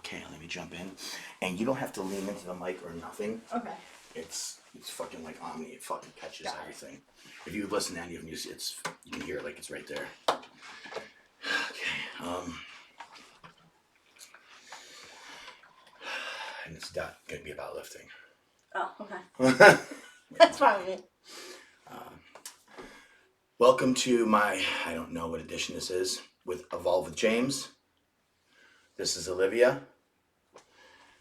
Okay, let me jump in. And you don't have to lean into the mic or nothing. Okay. It's fucking like Omni. It fucking catches Got it. everything. If you listen to any of them, you can hear it like it's right there. Okay. And it's not gonna be about lifting. Oh, okay. That's fine with me. Welcome to my, I don't know what edition this is, with Evolve with James. This is Olivia.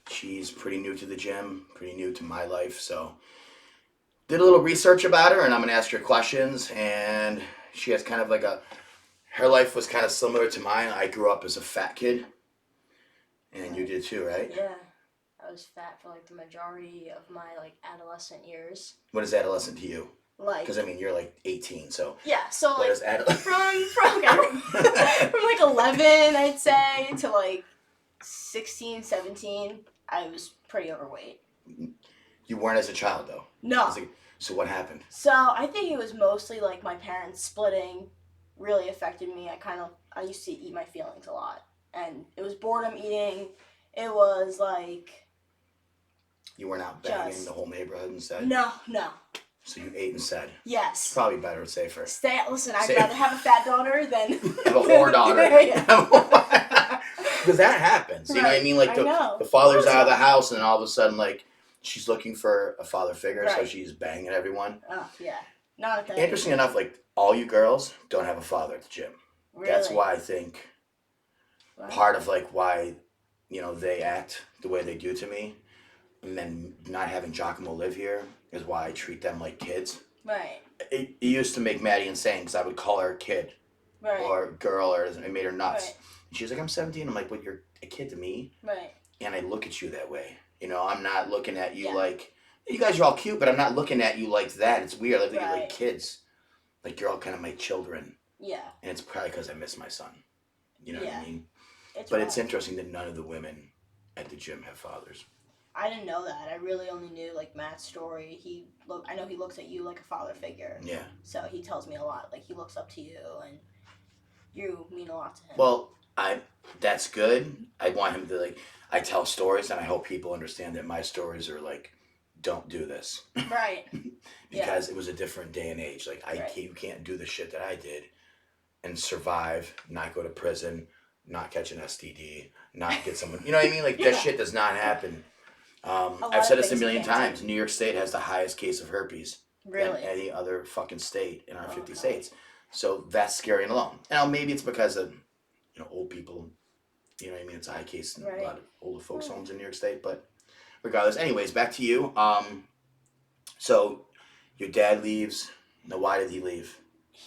She's pretty new to the gym, pretty new to my life, so did a little research about her, and I'm going to ask her questions, and she has kind of like her life was kind of similar to mine. I grew up as a fat kid, and you did too, right? Yeah. I was fat for like the majority of my like adolescent years. What is adolescent to you? Like, Because I mean, you're like 18, so yeah, so what like is adolescent? from like 11, I'd say, to like 16, 17, I was pretty overweight. You weren't as a child though. No. So what happened? So I think it was mostly like my parents splitting really affected me. I used to eat my feelings a lot, and it was boredom eating. It was like, You weren't out banging the whole neighborhood and said? No. So you ate and said? Yes. Probably better, safer. Listen, I'd rather have a fat daughter than have a whore daughter. Because that happens. You know what I mean? Like the father's out of the house, and all of a sudden, like, she's looking for a father figure, so she's banging everyone. Oh, yeah. Not at that Interesting enough, like, all you girls don't have a father at the gym. Really? That's why I think part of, like, why, you know, they act the way they do to me, and then not having Giacomo live here is why I treat them like kids. Right. It used to make Maddie insane, because I would call her a kid. Right. Or girl, or it made her nuts. Right. And she's like, I'm 17. I'm like, but you're a kid to me. Right. And I look at you that way. You know, I'm not looking at you like, you guys are all cute, but I'm not looking at you like that. It's weird. I look at you like kids. Like, you're all kind of my children. Yeah. And it's probably because I miss my son. You know what I mean? It's interesting that none of the women at the gym have fathers. I didn't know that. I really only knew, like, Matt's story. I know he looks at you like a father figure. Yeah. So he tells me a lot. Like, he looks up to you, and you mean a lot to him. Well, that's good. I want him to, like, I tell stories, and I hope people understand that my stories are, like, don't do this. Right. Because it was a different day and age. Like, you can't do the shit that I did and survive, not go to prison, not catch an STD, not get someone, you know what I mean? Like, that shit does not happen. I've said this a million times. New York State has the highest case of herpes than any other fucking state in our 50 states. So that's scary and alone. Now, maybe it's because of, you know, old people. You know what I mean? It's a high case in a lot of older folks' homes in New York State. But regardless, anyways, back to you. So your dad leaves. Now, why did he leave?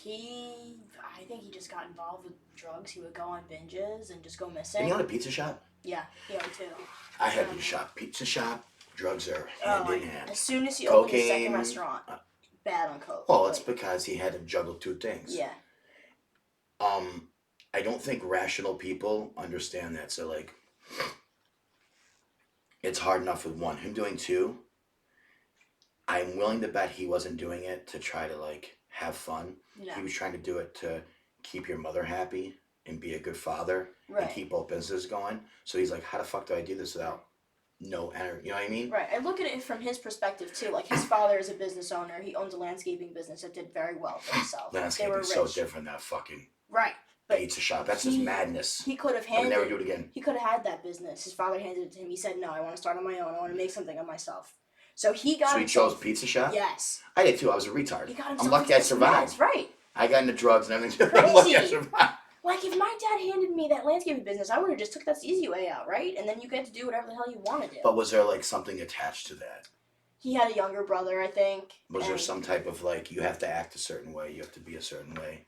I think he just got involved with drugs. He would go on binges and just go missing. Did he own a pizza shop? Yeah, he owned two. I had pizza shop. Drugs are hand in hand. As soon as he opened his second restaurant, bad on coke. Well, it's because he had to juggle two things. Yeah. I don't think rational people understand that. So, like, it's hard enough with one. Him doing two, I'm willing to bet he wasn't doing it to try to, like, have fun. No. He was trying to do it to keep your mother happy and be a good father and keep both businesses going. So he's like, how the fuck do I do this without no energy? You know what I mean? Right. I look at it from his perspective, too. Like, his father is a business owner. He owns a landscaping business that did very well for himself. Landscaping's so different than a fucking pizza shop. That's just madness. He could have I would never do it again. He could have had that business. His father handed it to him. He said, no, I want to start on my own. I want to make something of myself. So he chose pizza shop? Yes. I did, too. I was a retard. He got himself I'm lucky I survived. Right. I got into drugs and everything. Crazy. I'm lucky I survived. Like, if my dad handed me that landscaping business, I would have just took that easy way out, right? And then you get to do whatever the hell you want to do. But was there, like, something attached to that? He had a younger brother, I think. Was there some type of, like, you have to act a certain way, you have to be a certain way?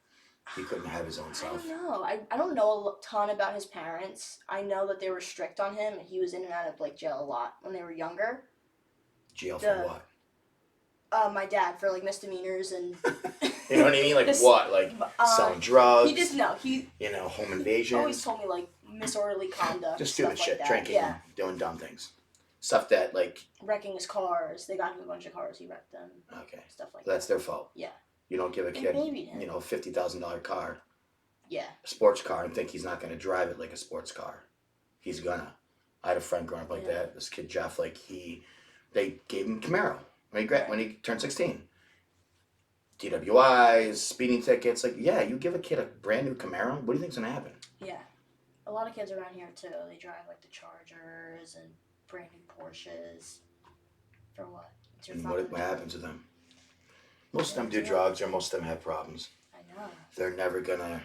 He couldn't have his own self. I don't know. I don't know a ton about his parents. I know that they were strict on him, and he was in and out of, like, jail a lot when they were younger. Jail for what? My dad for, like, misdemeanors and... You know what I mean? Like, what? Like, selling drugs? He just, no, you know, home invasions? Always told me, like, misorderly conduct. Just stupid shit. Like drinking, doing dumb things. Stuff that, like... Wrecking his cars. They got him a bunch of cars. He wrecked them. Okay. Stuff like That's their fault. Yeah. You don't give a kid, you know, a $50,000 car. Yeah. A sports car and think he's not going to drive it like a sports car. He's gonna. I had a friend growing up like that. This kid Jeff, like they gave him Camaro when he turned 16. DWIs, speeding tickets. Like, yeah, you give a kid a brand new Camaro, what do you think's gonna happen? Yeah. A lot of kids around here too. They drive like the Chargers and brand new Porsches. For what? It's your And father what doing? happens to them? Most of them do Yeah. drugs, or most of them have problems. I know. They're never gonna.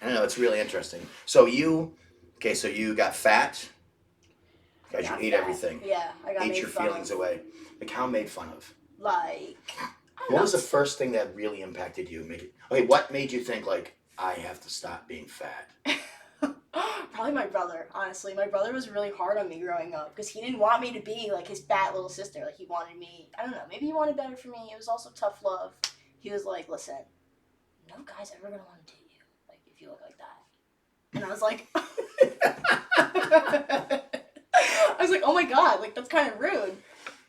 I don't know. It's really interesting. So you got fat because you Got ate fat. everything. Yeah, I got Ate made your fun feelings of. away. Like how made fun of? Like, I don't What know. was the first thing that really impacted you? Okay, what made you think like I have to stop being fat? Probably my brother, honestly. My brother was really hard on me growing up because he didn't want me to be like his fat little sister. Like, he wanted me, I don't know, maybe he wanted better for me. It was also tough love. He was like, listen, no guy's ever gonna want to date you, like, if you look like that. And I was like, oh my god, like, that's kind of rude.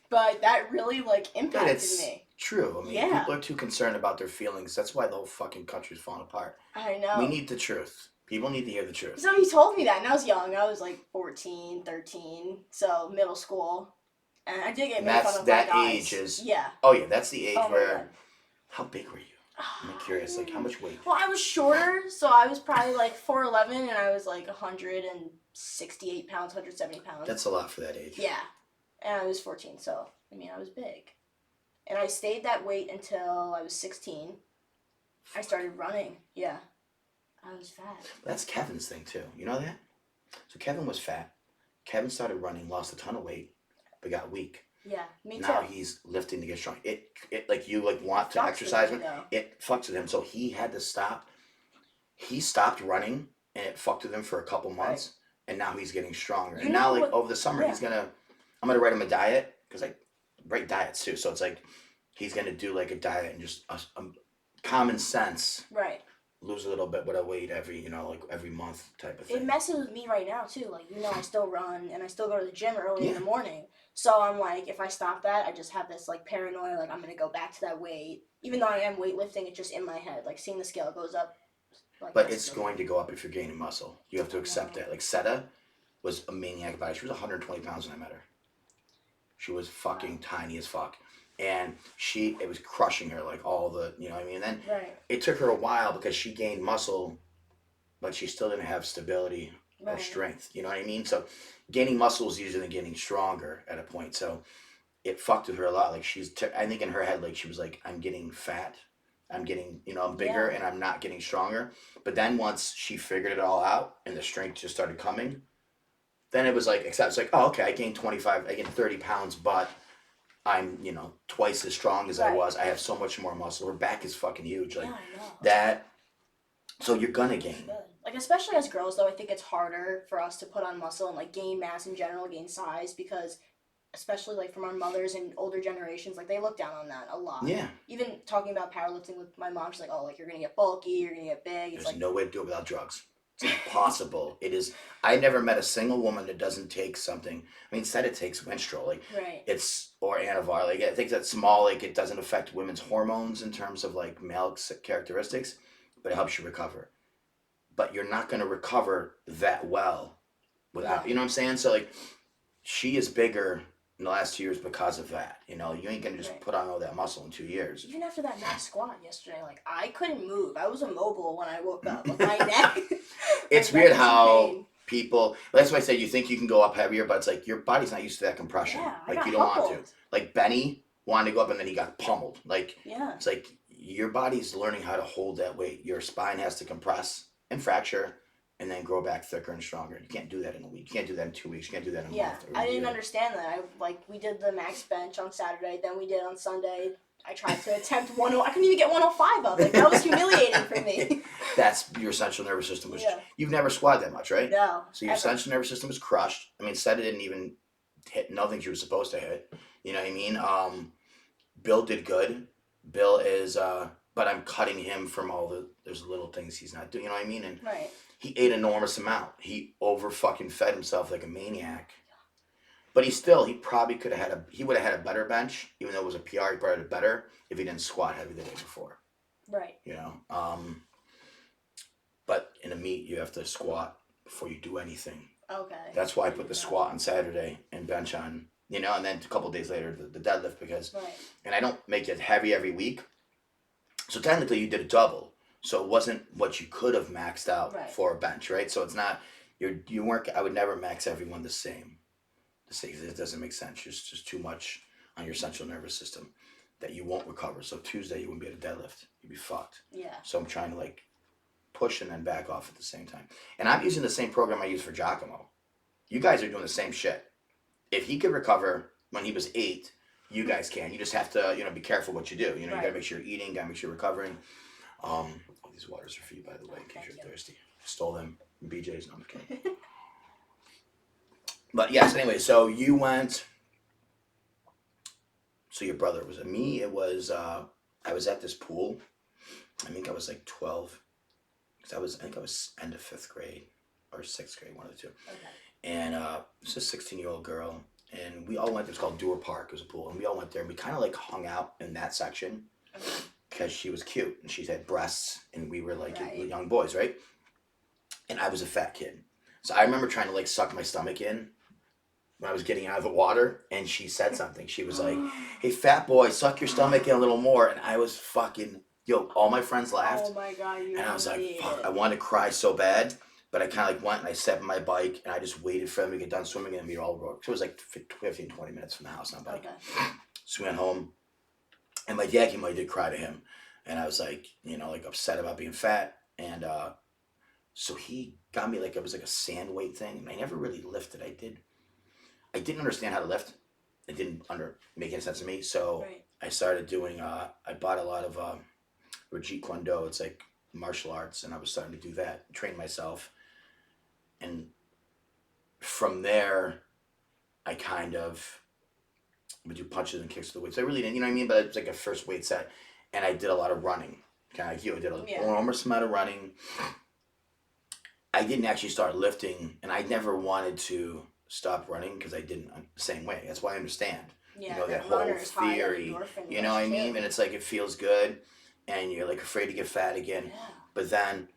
But that really, like, impacted me. True. I mean, Yeah. people are too concerned about their feelings. That's why the whole fucking country's falling apart. I know. We need the truth. People need to hear the truth. So he told me that, and I was young. I was like 14, 13, so middle school. And I did get made fun of by guys. That age is... Yeah. Oh, yeah, that's the age where... God. How big were you? I'm curious, like, how much weight? Well, I was shorter, so I was probably like 4'11", and I was like 168 pounds, 170 pounds. That's a lot for that age. Yeah. And I was 14, so, I mean, I was big. And I stayed that weight until I was 16. I started running. Yeah. I was fat. That's Kevin's thing, too. You know that? So Kevin was fat. Kevin started running, lost a ton of weight, but got weak. Yeah, me too. Now he's lifting to get strong. It like you like want to exercise. It fucks with him. So he had to stop. He stopped running, and it fucked with him for a couple months. Right. And now he's getting stronger. And now, like, over the summer, I'm gonna write him a diet, because I write diets too. So it's like he's gonna do like a diet and just common sense. Right. Lose a little bit of weight every month type of thing. It messes with me right now too. Like, I still run and I still go to the gym early in the morning. So I'm like, if I stop that, I just have this like paranoia, like I'm gonna go back to that weight. Even though I am weightlifting, it's just in my head. Like, seeing the scale goes up. Like, but it's going to go up if you're gaining muscle. You have to accept that. Like, Seta was a maniac about it. She was 120 pounds when I met her. She was fucking tiny as fuck. And it was crushing her, like all the, you know what I mean? And then it took her a while because she gained muscle, but she still didn't have stability or strength, you know what I mean? So gaining muscle is easier than getting stronger at a point. So it fucked with her a lot. Like, I think in her head, like, she was like, I'm getting fat. I'm getting, I'm bigger and I'm not getting stronger. But then once she figured it all out and the strength just started coming, then it was like, it's like, oh, okay, I gained 30 pounds, but I'm, twice as strong as I was. I have so much more muscle. Her back is fucking huge. Like, I know. That, so you're gonna gain. Like, especially as girls, though, I think it's harder for us to put on muscle and, like, gain mass in general, gain size, because, especially, like, from our mothers and older generations, like, they look down on that a lot. Yeah. Even talking about powerlifting with my mom, she's like, oh, like, you're gonna get bulky, you're gonna get big. There's no way to do it without drugs. It's impossible. It is. I never met a single woman that doesn't take something. I mean, said it takes Winstrol, like or Anavar. Like, I think that's small. Like, it doesn't affect women's hormones in terms of like male characteristics, but it helps you recover. But you're not going to recover that well without. You know what I'm saying? So like, she is bigger in the last 2 years because of that. You ain't gonna just put on all that muscle in 2 years. Even after that max squat yesterday, like, I couldn't move. I was immobile when I woke up. Like, my neck. It's weird how people. That's why I say you think you can go up heavier, but it's like your body's not used to that compression. Yeah, like, you don't want to. Like, Benny wanted to go up and then he got pummeled. Like, it's like your body's learning how to hold that weight. Your spine has to compress and fracture, and then grow back thicker and stronger. You can't do that in a week. You can't do that in 2 weeks. You can't do that in a month. I didn't understand that. We did the max bench on Saturday, then we did on Sunday. I tried to attempt I couldn't even get 105 up. Like, that was humiliating for me. That's your central nervous system. You've never squatted that much, right? No. So your central nervous system was crushed. I mean, Seta didn't even hit nothing she was supposed to hit. You know what I mean? Bill did good. Bill is, but I'm cutting him from there's little things he's not doing. You know what I mean? And he ate an enormous amount. He fucking fed himself like a maniac. But he probably would have had a better bench, even though it was a PR, he probably had it better if he didn't squat heavy the day before. Right. But in a meet, you have to squat before you do anything. Okay. That's why I put the squat on Saturday and bench on, and then a couple days later the deadlift because, Right. and I don't make it heavy every week. So technically you did a double. So it wasn't what you could have maxed out Right. for a bench, right? So it's not, you weren't, I would never max everyone the same. It doesn't make sense. It's just too much on your central nervous system that you won't recover. So Tuesday you wouldn't be able to deadlift. You'd be fucked. Yeah. So I'm trying to like push and then back off at the same time. And I'm using the same program I use for Giacomo. You guys are doing the same shit. If he could recover when he was 8, you guys can. You just have to, be careful what you do. You gotta make sure you're eating, gotta make sure you're recovering. All these waters are for you, by the way, in case you're thirsty. Stole them from BJ's. No, I'm kidding. But yes, anyway, so you went. So your brother was me. It was I was at this pool. I think I was like 12. Because I think I was end of 5th grade or 6th grade, one of the two. Okay. And it's a 16-year-old girl, and we all went there. It's called Dewar Park. It was a pool, and we all went there, and we kind of like hung out in that section because she was cute and she had breasts, and we were like young boys, right? And I was a fat kid, so I remember trying to like suck my stomach in when I was getting out of the water, and she said something. She was like, "Hey, fat boy, suck your stomach in a little more," and I was fucking all my friends laughed. Oh my god, and I was like, fuck, I wanted to cry so bad. But I kind of like went and I sat on my bike and I just waited for them to get done swimming and we all rode. So it was like 15, 20 minutes from the house on a bike. Okay. So we went home and my dad came. I did cry to him. And I was like, like upset about being fat. And so he got me like, it was like a sand weight thing. And I never really lifted. I didn't understand how to lift. It didn't make any sense to me. So I started doing, I bought a lot of Jeet Kune Do. It's like martial arts. And I was starting to do that, train myself. And from there, I kind of would do punches and kicks to the weights. I really didn't, you know what I mean? But it was like a first weight set. And I did a lot of running. Kind of like you. I did an enormous amount of running. I didn't actually start lifting. And I never wanted to stop running because I didn't the same way. That's why I understand. Yeah, that whole theory. You know what I mean? And it's like it feels good. And you're like afraid to get fat again. Yeah. But then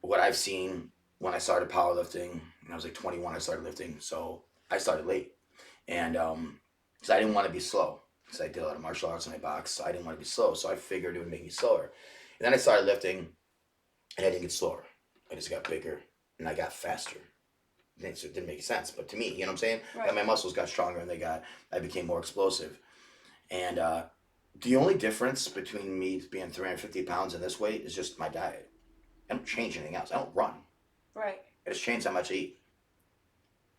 what I've seen when I started powerlifting, and I was like 21, I started lifting. So I started late. And because I didn't want to be slow. Because I did a lot of martial arts and I boxed. So I didn't want to be slow. So I figured it would make me slower. And then I started lifting and I didn't get slower. I just got bigger and I got faster. It didn't make sense. But to me, you know what I'm saying? Right. And my muscles got stronger and I became more explosive. And the only difference between me being 350 pounds and this weight is just my diet. I don't change anything else. I don't run. Right. I just change how much I eat.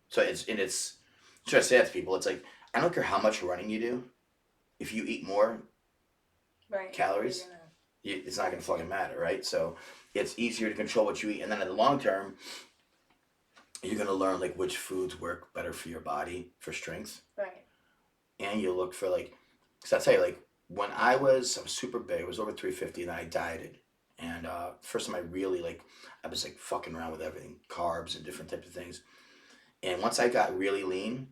So it's try to say that to people. It's like, I don't care how much running you do. If you eat more calories, it's not going to fucking matter, right? So it's easier to control what you eat. And then in the long term, you're going to learn like which foods work better for your body for strength. Right. And you look for like, because I'll tell you, like when I was super big, I was over 350 and then I dieted. And first time I really I was like fucking around with everything, carbs and different types of things. And once I got really lean,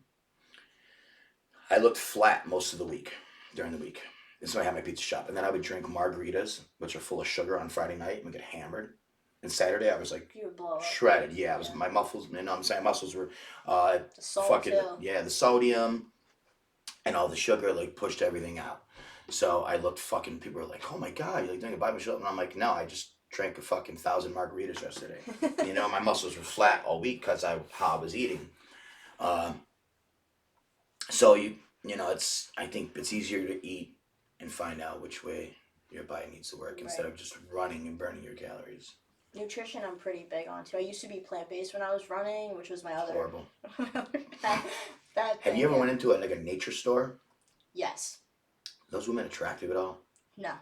I looked flat most of the week, during the week. And so I had my pizza shop. And then I would drink margaritas, which are full of sugar on Friday night and get hammered. And Saturday I was like shredded. Yeah, my muscles, my muscles were fucking, the sodium and all the sugar pushed everything out. So I looked fucking, people were like, oh my God, you're doing a Bible show? And I'm like, no, I just drank a fucking 1,000 margaritas yesterday. My muscles were flat all week because how I was eating. So I think it's easier to eat and find out which way your body needs to work instead of just running and burning your calories. Nutrition I'm pretty big on too. I used to be plant-based when I was running, which was my other... Horrible. bad Have you ever went into a nature store? Yes. Those women attractive at all? No.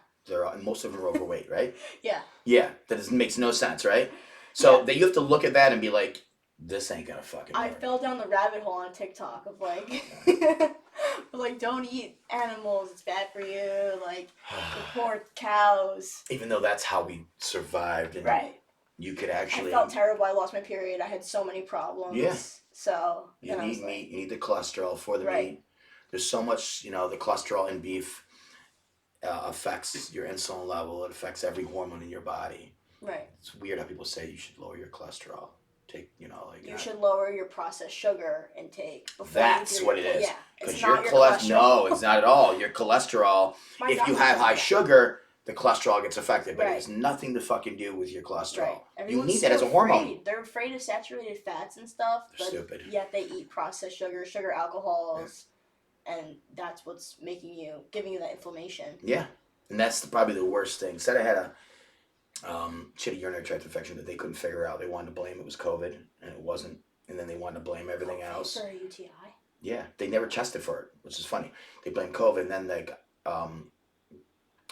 Most of them are overweight, right? Yeah. Yeah, makes no sense, right? So you have to look at that and be like, this ain't gonna fucking work. I fell down the rabbit hole on TikTok of don't eat animals, it's bad for you, the poor cows. Even though that's how we survived. And right. You could actually... I felt terrible, I lost my period, I had so many problems. Yeah. So... You need meat, you need the cholesterol for the meat. There's so much, the cholesterol in beef affects your insulin level. It affects every hormone in your body. Right. It's weird how people say you should lower your cholesterol. take, You should lower your processed sugar intake before That's you do what your, it is. Yeah, Because it's your not your cholesterol. cholesterol. No, it's not at all. Your cholesterol. My If you doctor have told me high that. sugar, the cholesterol gets affected, but it Right. has nothing to fucking do with your cholesterol. Right. Everyone's You need that as a so hormone. afraid. They're afraid of saturated fats and stuff. They're But stupid. yet they eat processed sugar alcohols, and that's what's giving you that inflammation. Yeah, and that's probably the worst thing. Said I had a she had a urinary tract infection that they couldn't figure out. They wanted to blame it was COVID, and it wasn't. And then they wanted to blame everything else. For a UTI. Yeah, they never tested for it, which is funny. They blamed COVID, and then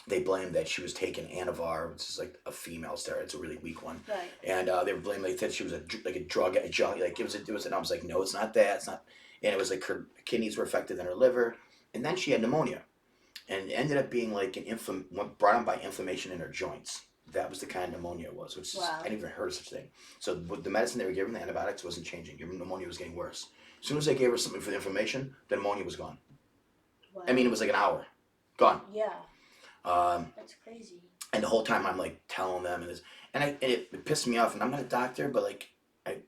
they blamed that she was taking Anavar, which is like a female steroid. It's a really weak one. Right. And they were blaming like that she was a drug junkie. Like it was, and I was like, no, it's not that. It's not. And it was like her kidneys were affected and her liver, and then she had pneumonia, and it ended up being like brought on by inflammation in her joints. That was the kind of pneumonia it was, which I didn't even heard of such a thing. So the medicine they were giving, the antibiotics, wasn't changing. Your pneumonia was getting worse. As soon as they gave her something for the inflammation, the pneumonia was gone. Wow. I mean, it was like an hour, gone. Yeah. That's crazy. And the whole time I'm like telling them and it pissed me off. And I'm not a doctor, but like I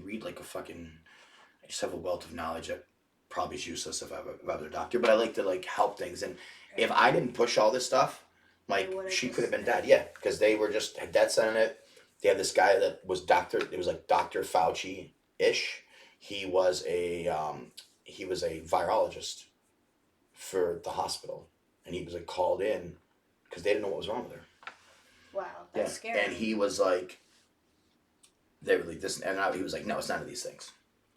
read like I just have a wealth of knowledge that probably is useless if I was a doctor. But I like to like help things. And if I didn't push all this stuff, like she could have been dead. Yeah, because they were just dead set on it. They had this guy that was it was like Dr. Fauci-ish. He was a virologist for the hospital, and he was like called in because they didn't know what was wrong with her. Wow, that's scary. And he was like, they were like this, and he was like, no, it's none of these things.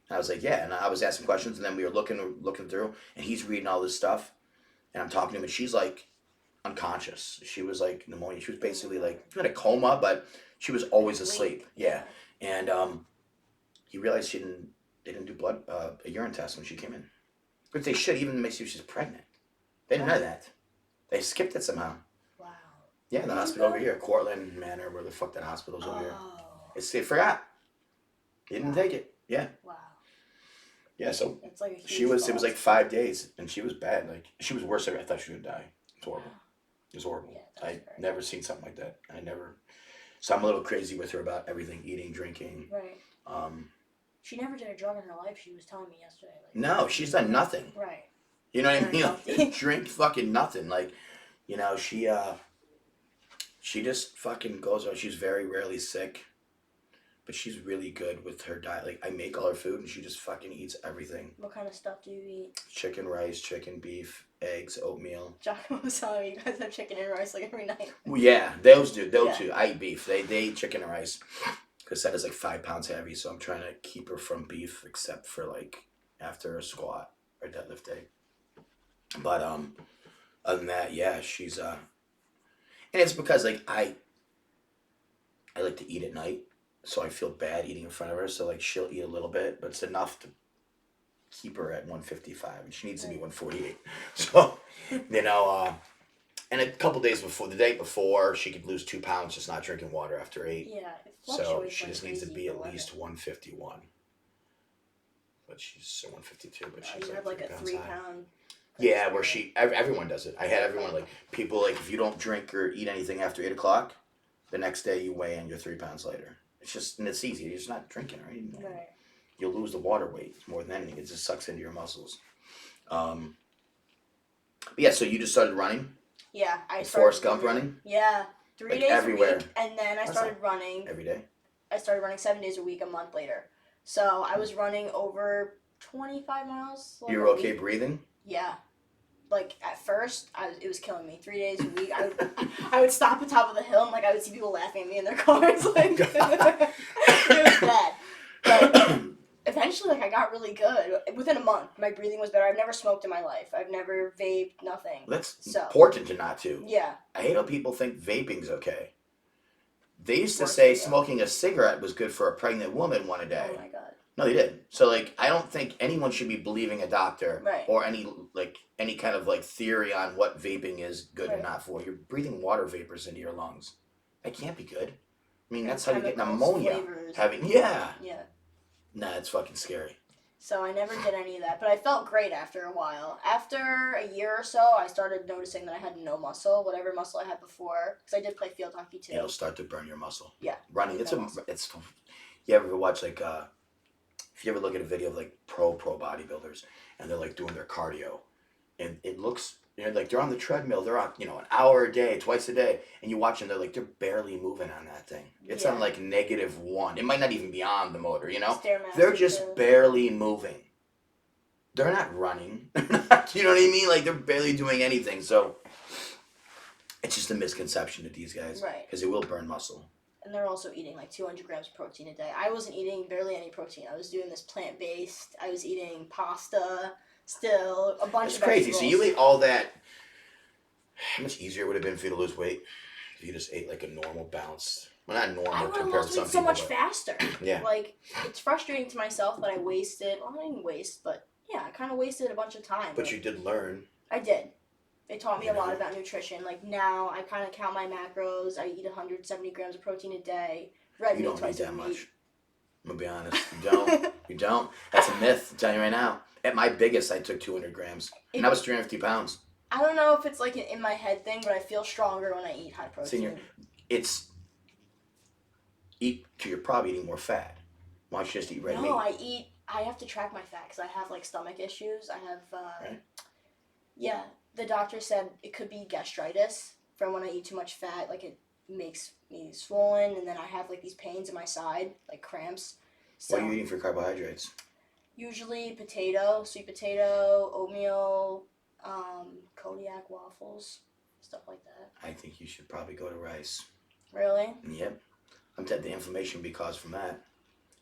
And I was like, yeah, and I was asking questions, and then we were looking through, and he's reading all this stuff, and I'm talking to him, and she's like unconscious. She was like pneumonia. She was basically like in a coma, but she was always asleep. Yeah, and he realized they didn't do a urine test when she came in, but they should, even make sure she's pregnant. They didn't know that. They skipped it somehow. Wow. Yeah, the hospital over here, Cortland Manor, where the fuck that hospital's over here. They forgot. They didn't take it. Yeah. Wow. Yeah, so it's like a it was like 5 days, and she was bad. Like she was worse. I thought she was gonna die. It's horrible. It was horrible. Yeah, I never seen something like that. So I'm a little crazy with her about everything, eating, drinking. Right. She never did a drug in her life. She was telling me yesterday. Like, no, she's done nothing. Right. You know what I mean? Like, drink fucking nothing. Like, she just fucking goes on. She's very rarely sick, but she's really good with her diet. Like, I make all her food, and she just fucking eats everything. What kind of stuff do you eat? Chicken, rice, chicken, beef, eggs, oatmeal. Jocko was telling me you guys have chicken and rice like every night. Well, yeah, those two. I eat beef. They eat chicken and rice. Because that is like 5 pounds heavy, so I'm trying to keep her from beef, except for like after a squat or deadlift day. But other than that, yeah, she's and it's because like I like to eat at night, so I feel bad eating in front of her. So like she'll eat a little bit, but it's enough to keep her at 155, and she needs to be 148. So and a couple days before, the day before, she could lose 2 pounds just not drinking water after 8. Yeah, so she just needs to be at least 151. But she's 152, but she's like a 3 pound. Yeah, where everyone does it. I had everyone, like, people, like, if you don't drink or eat anything after 8 o'clock, the next day you weigh in, you're 3 pounds later. It's just, and it's easy. You're just not drinking or eating. Right. You'll lose the water weight more than anything. It just sucks into your muscles. Yeah, so you just started running? Yeah, I started Forrest Gump running? Yeah, 3 like days everywhere. a week, and then I started running. Every day? I started running 7 days a week a month later. So I was running over 25 miles. You were okay breathing? Yeah. Like, at first, it was killing me. 3 days a week, I would stop at the top of the hill, and, like, I would see people laughing at me in their cars. Like, it was bad. But eventually, like, I got really good. Within a month, my breathing was better. I've never smoked in my life. I've never vaped, nothing. That's important to not to. Yeah. I hate how people think vaping's okay. They used to say smoking a cigarette was good for a pregnant woman one a day. Oh, my God. No, they didn't. So, like, I don't think anyone should be believing a doctor or any kind of, like, theory on what vaping is good or not for. You're breathing water vapors into your lungs. That can't be good. I mean, that's how you get pneumonia. Yeah. Nah, it's fucking scary. So I never did any of that, but I felt great after a while. After a year or so, I started noticing that I had no muscle, whatever muscle I had before, because I did play field hockey too. It'll start to burn your muscle. Yeah. Running, You ever watch like if you ever look at a video of like pro bodybuilders and they're like doing their cardio, and it looks, like they're on the treadmill, they're on, an hour a day, twice a day, and you watch them, they're barely moving on that thing. It's on like -1. It might not even be on the motor, They're just barely moving. They're not running. You know what I mean? Like they're barely doing anything. So it's just a misconception to these guys, right? Because it will burn muscle. And they're also eating like 200 grams of protein a day. I wasn't eating barely any protein. I was doing this plant-based. I was eating pasta, still a bunch of crazy. vegetables. So you ate all that. How much easier it would have been for you to lose weight if you just ate like a normal, balanced. Well, not normal. I would have compared lost to weight some so much people, faster. Yeah. Like, it's frustrating to myself that I wasted. Well, I didn't waste, but yeah, I kind of wasted a bunch of time. But you did learn. I did. It taught me a lot about nutrition. Like now, I kind of count my macros. I eat 170 grams of protein a day. You don't need that much. I'm gonna be honest. You don't. You don't. That's a myth. I'm telling you right now. At my biggest, I took 200 grams, and I was 350 pounds. I don't know if it's like an in my head thing, but I feel stronger when I eat high protein. You're probably eating more fat. Why don't you just eat red meat? No, I have to track my fat because I have like stomach issues. I have, right? Yeah, the doctor said it could be gastritis from when I eat too much fat. Like it makes me swollen, and then I have like these pains in my side, like cramps. So, what are you eating for carbohydrates? Usually potato, sweet potato, oatmeal, Kodiak waffles, stuff like that. I think you should probably go to rice. Really? Yep. The inflammation be caused from that.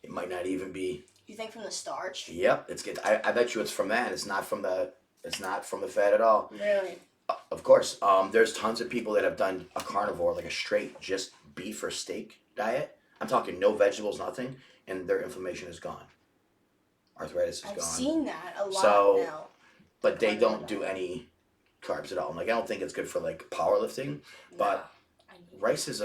It might not even be. You think from the starch? Yep. It's good. I bet you it's from that. It's not from the fat at all. Really? Of course. There's tons of people that have done a carnivore, like a straight just beef or steak diet. I'm talking no vegetables, nothing, and their inflammation is gone. Arthritis is gone. I've seen that a lot now. But they don't do any carbs at all. Like I don't think it's good for like powerlifting. But rice is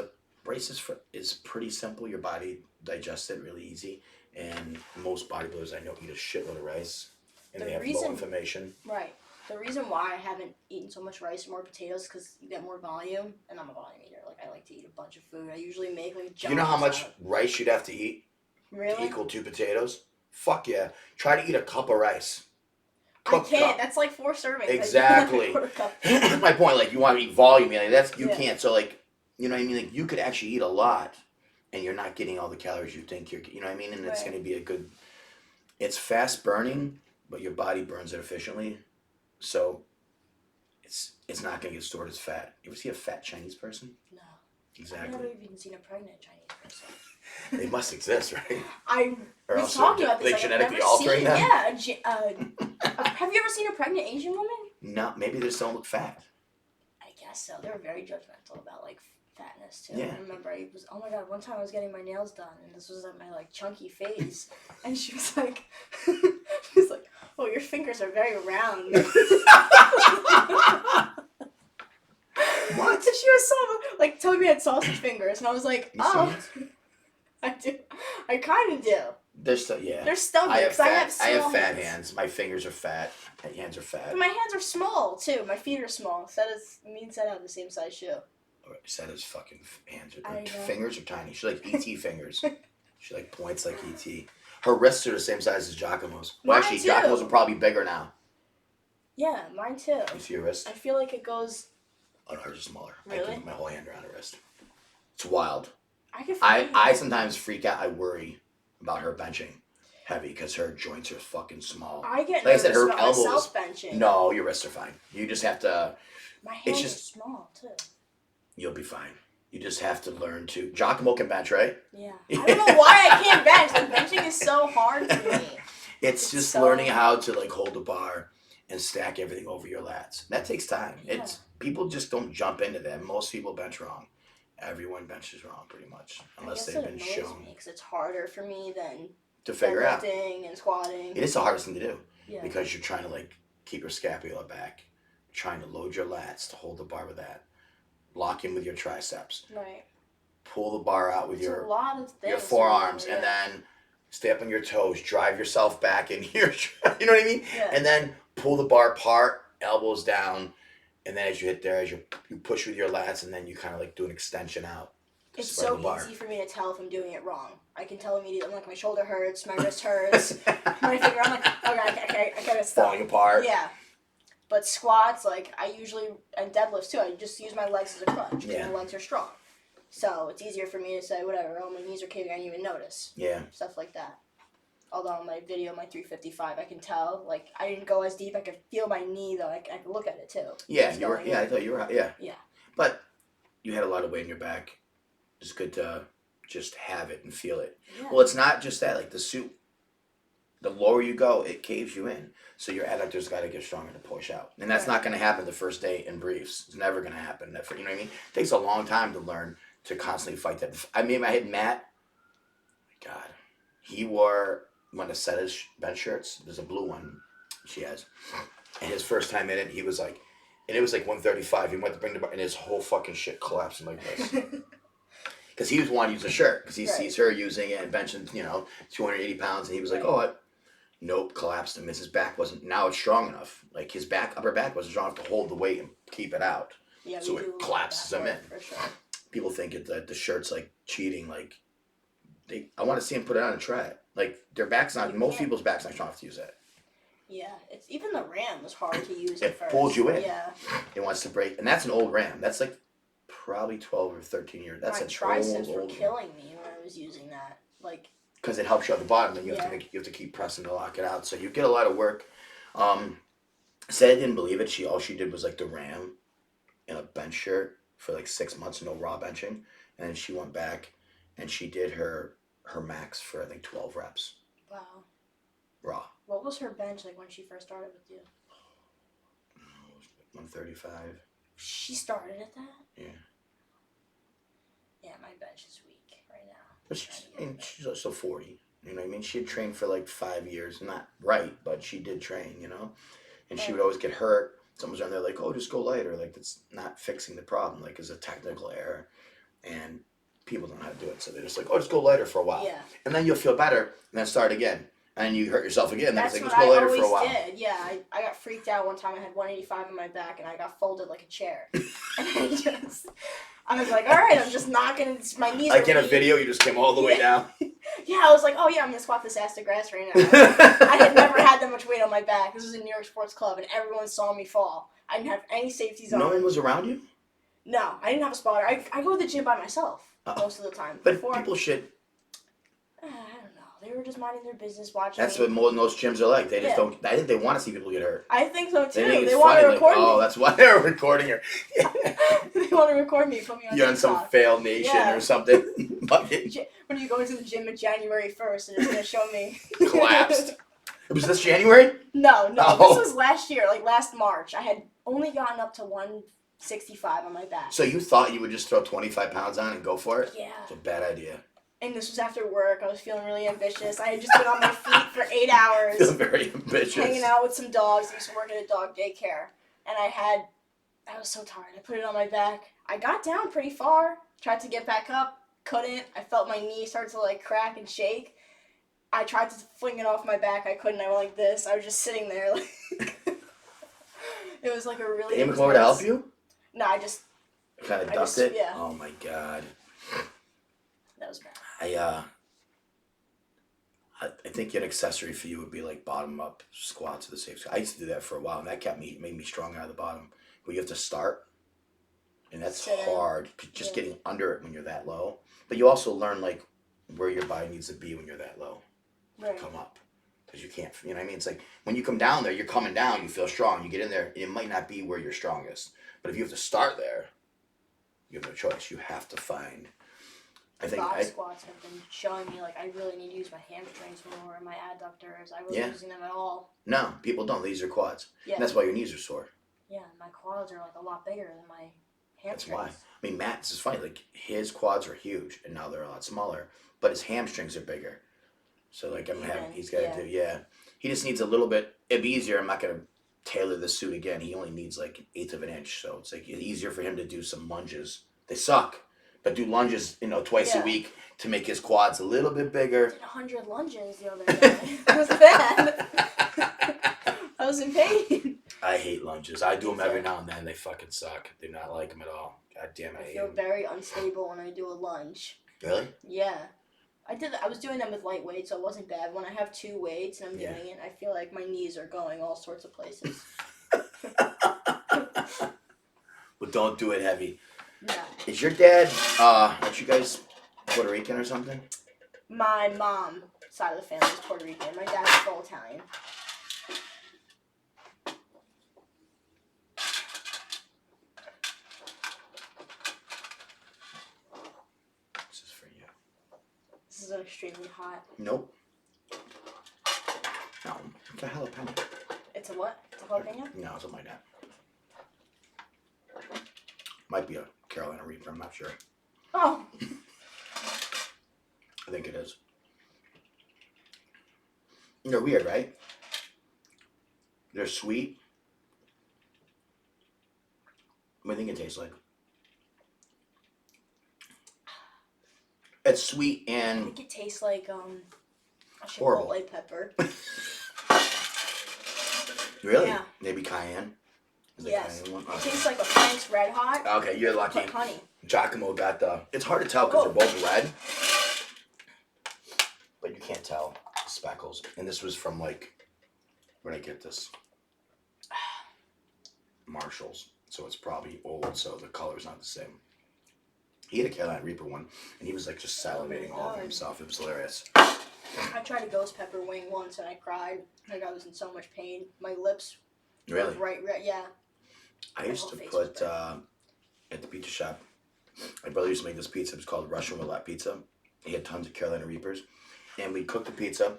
pretty simple. Your body digests it really easy, and most bodybuilders I know eat a shitload of rice, and they have low inflammation. Right. The reason why I haven't eaten so much rice or more potatoes is because you get more volume, and I'm a volume eater. Like I like to eat a bunch of food. I usually make like. Do you know how much rice you'd have to eat to equal 2 potatoes? Fuck yeah! Try to eat a cup of rice. I can't. That's like 4 servings. Exactly. That's my point. Like you want to eat volume, you can't. So like, you know what I mean? Like you could actually eat a lot, and you're not getting all the calories you think you're. You know what I mean? And it's going to be a good. It's fast burning, but your body burns it efficiently, so it's not going to get stored as fat. You ever see a fat Chinese person? No. Exactly. I've never even seen a pregnant Chinese person. They must exist, right? I was talking about this. They genetically altering them? Yeah. Have you ever seen a pregnant Asian woman? No, maybe they just don't look fat. I guess so. They're very judgmental about like fatness too. Yeah. I remember oh my god, one time I was getting my nails done, and this was at my like chunky phase, and she was like, "Oh, your fingers are very round." What? She was so like telling me I had sausage fingers, and I was like, "Oh, I do. I kind of do." They're They're stubborn. I have fat fat hands. My fingers are fat. My hands are fat. But my hands are small too. My feet are small. Me and Seth have the same size shoe. Seth's fucking hands fingers are tiny. She like ET fingers. She like points like ET. Her wrists are the same size as Giacomo's. Well, actually, Giacomo's are probably bigger now. Yeah, mine too. You see your wrist? I feel like it goes. Oh no, hers is smaller. Really? I can put my whole hand around her wrist. It's wild. I sometimes freak out. I worry about her benching heavy because her joints are fucking small. I get like I said, her about elbows. myself benching. No, your wrists are fine. You just have to. My hands are small too. You'll be fine. You just have to learn to. Giacomo can bench, right? Yeah. I don't know why I can't bench. Like benching is so hard for me. It's just learning how to like hold the bar and stack everything over your lats. That takes time. Yeah. People just don't jump into that. Most people bench wrong. Everyone benches wrong pretty much, unless they've been shown. Because it's harder for me than to figure out. Lifting and squatting. It is the hardest thing to do. Yeah. Because you're trying to like keep your scapula back, trying to load your lats to hold the bar with that, lock in with your triceps. Right. Pull the bar out with your forearms, yeah. and then stay up on your toes, drive yourself back in here. You know what I mean? Yeah. And then pull the bar apart, elbows down, and then as you hit there, as you push with your lats, and then you kind of like do an extension out. It's Just by the so bar. easy for me to tell if I'm doing it wrong. I can tell immediately. I'm like, my shoulder hurts, my wrist hurts, my finger. I'm like, okay, I gotta stop. Falling apart. Yeah. But squats, like, I usually, and deadlifts too, I just use my legs as a crutch because Yeah. my legs are strong. So it's easier for me to say, whatever, oh, my knees are caving, I didn't even notice. Yeah. Stuff like that. Although on my video, my 355, I can tell, like, I didn't go as deep. I could feel my knee, though. I could look at it, too. Yeah, I thought you were, yeah. Yeah. But you had a lot of weight in your back. It's good to just have it and feel it. Yeah. Well, it's not just that. Like the suit, the lower you go, it caves you in. So your adductors got to get stronger to push out. And that's not going to happen the first day in briefs. It's never going to happen. You know what I mean? It takes a long time to learn to constantly fight that. I mean, I had Matt. God. He wore one of Setta's bench shirts. There's a blue one she has. And his first time in it, he was like, and it was like 135. He went to bring the bar, and his whole fucking shit collapsed like this. Because he was wanting to use a shirt. Because he sees her using it and benching, 280 pounds. And he was like, nope, collapsed him. His back wasn't, now it's strong enough. Like his upper back wasn't strong enough to hold the weight and keep it out. Yeah, so it collapses him in. For sure. People think the shirt's like cheating. Like, I want to see him put it on and try it. Like, their back's not, most people's back's not strong enough to use that. Yeah, it's even the ram was hard to use It at first. pulls you in. Yeah. It wants to break. And that's an old ram. That's like probably 12 or 13 years. That's my an triceps were old killing me when I was using that. Like, because it helps you at the bottom, then you have to keep pressing to lock it out. So you get a lot of work. Said I didn't believe it. All she did was like the ram in a bench shirt for like 6 months, no raw benching, and then she went back and she did her max for I think 12 reps. Wow. Raw. What was her bench like when she first started with you? 135. She started at that? Yeah. Yeah, my bench is weak right now. But she's also 40. You know what I mean? She had trained for like 5 years. Not right, but she did train, And she would always get hurt. Someone's on there like, oh, just go lighter. Like, that's not fixing the problem. Like, it's a technical error. And people don't know how to do it. So they're just like, oh, just go lighter for a while. Yeah. And then you'll feel better, and then start again. And then you hurt yourself again. That's then it's what like, let's I go lighter for a while. always did. Yeah, I got freaked out one time. I had 185 on my back, and I got folded like a chair. And I was like, all right, I'm just not going to, my knees Like are in a weak. video, you just came all the way down. Yeah, I was like, oh yeah, I'm going to squat this ass to grass right now. I had never had that much weight on my back. This was in New York Sports Club, and everyone saw me fall. I didn't have any safeties on. No one was around you? No, I didn't have a spotter. I go to the gym by myself most of the time. But people should. I don't know. They were just minding their business, watching That's me. what most gyms are like. They just don't. I think they want to see people get hurt. I think so too. They think it's They want funny, to record me. Oh, that's why they're recording her. They want to record me, put me on You're on TikTok. some fail nation or something. When you go into the gym on January 1st and it's going to show me. Collapsed. Was this January? No. Oh. This was last year, like last March. I had only gotten up to 165 on my back. So you thought you would just throw 25 pounds on and go for it? Yeah. It's a bad idea. And this was after work. I was feeling really ambitious. I had just been on my feet for 8 hours. Feel very ambitious. Hanging out with some dogs. I used to work at a dog daycare. And I was so tired. I put it on my back. I got down pretty far. Tried to get back up. Couldn't. I felt my knee start to like crack and shake. I tried to fling it off my back. I couldn't. I went like this. I was just sitting there. Like it was like a really. Did anyone come over to help you? No, I just. Kind of ducked it? Yeah. Oh my God. That was bad. I think an accessory for you would be like bottom up squats or the safe squat. I used to do that for a while, and that made me strong out of the bottom. But you have to start, and that's hard. Just getting under it when you're that low. But you also learn like where your body needs to be when you're that low. Right. Come up, because you can't. You know what I mean? It's like when you come down there, you're coming down. You feel strong. You get in there, it might not be where you're strongest. But if you have to start there, you have no choice. You have to find. Box squats have been showing me like I really need to use my hamstrings more and my adductors. I wasn't using them at all. No, people don't. They use their quads. Yeah. And that's why your knees are sore. Yeah, my quads are like a lot bigger than my hamstrings. That's why. I mean, Matt, this is funny. Like his quads are huge, and now they're a lot smaller. But his hamstrings are bigger. So like he's got to do. He just needs a little bit. It'd be easier. I'm not gonna tailor the suit again. He only needs like 1/8 of an inch, so it's like easier for him to do some lunges. They suck. But do lunges, twice a week to make his quads a little bit bigger. I did 100 lunges the other day. It was bad. I was in pain. I hate lunges. I do them every now and then. They fucking suck. Do not like them at all. God damn it. I feel very unstable when I do a lunge. Really? Yeah. I was doing them with light weights, so it wasn't bad. When I have 2 weights and I'm doing it, I feel like my knees are going all sorts of places. Well, don't do it heavy. No. Is your dad, aren't you guys Puerto Rican or something? My mom side of the family is Puerto Rican. My dad's full Italian. This is for you. This is extremely hot. Nope. No, it's a jalapeno. It's a what? It's a jalapeno? No, something like that. Might be a Carolina Reaper, I'm not sure. Oh. I think it is. They're weird, right? They're sweet. What do you think it tastes like? It's sweet I and think it tastes like a horrible. chipotle pepper. Really? Yeah. Maybe cayenne? Is it Yes. cayenne one? It tastes like a Frank's Red Hot. Okay, you're lucky. Put honey. Giacomo got the... It's hard to tell because they're both red. But you can't tell the speckles. And this was from like... Where'd I get this? Marshall's. So it's probably old, so the color's not the same. He had a Carolina Reaper one, and he was like just salivating all over himself. It was hilarious. I tried a ghost pepper wing once and I cried. Like I was in so much pain. My lips Really? were right, yeah. I used to put at the pizza shop. My brother used to make this pizza. It was called Russian roulette pizza. He had tons of Carolina Reapers, and we'd cook the pizza,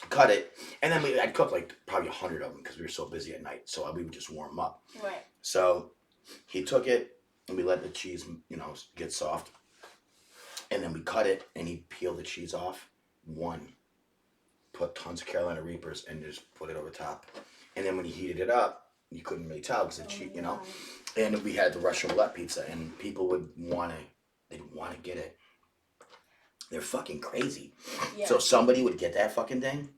cut it, and then I'd cook like probably 100 of them because we were so busy at night. So we would just warm them up. Right. So he took it, and we let the cheese, get soft, and then we cut it, and he peeled the cheese off. Put tons of Carolina Reapers, and just put it over top. And then when he heated it up, you couldn't really tell because the cheese, And we had the Russian roulette pizza, and people would they'd want to get it. They're fucking crazy. Yeah. So somebody would get that fucking thing.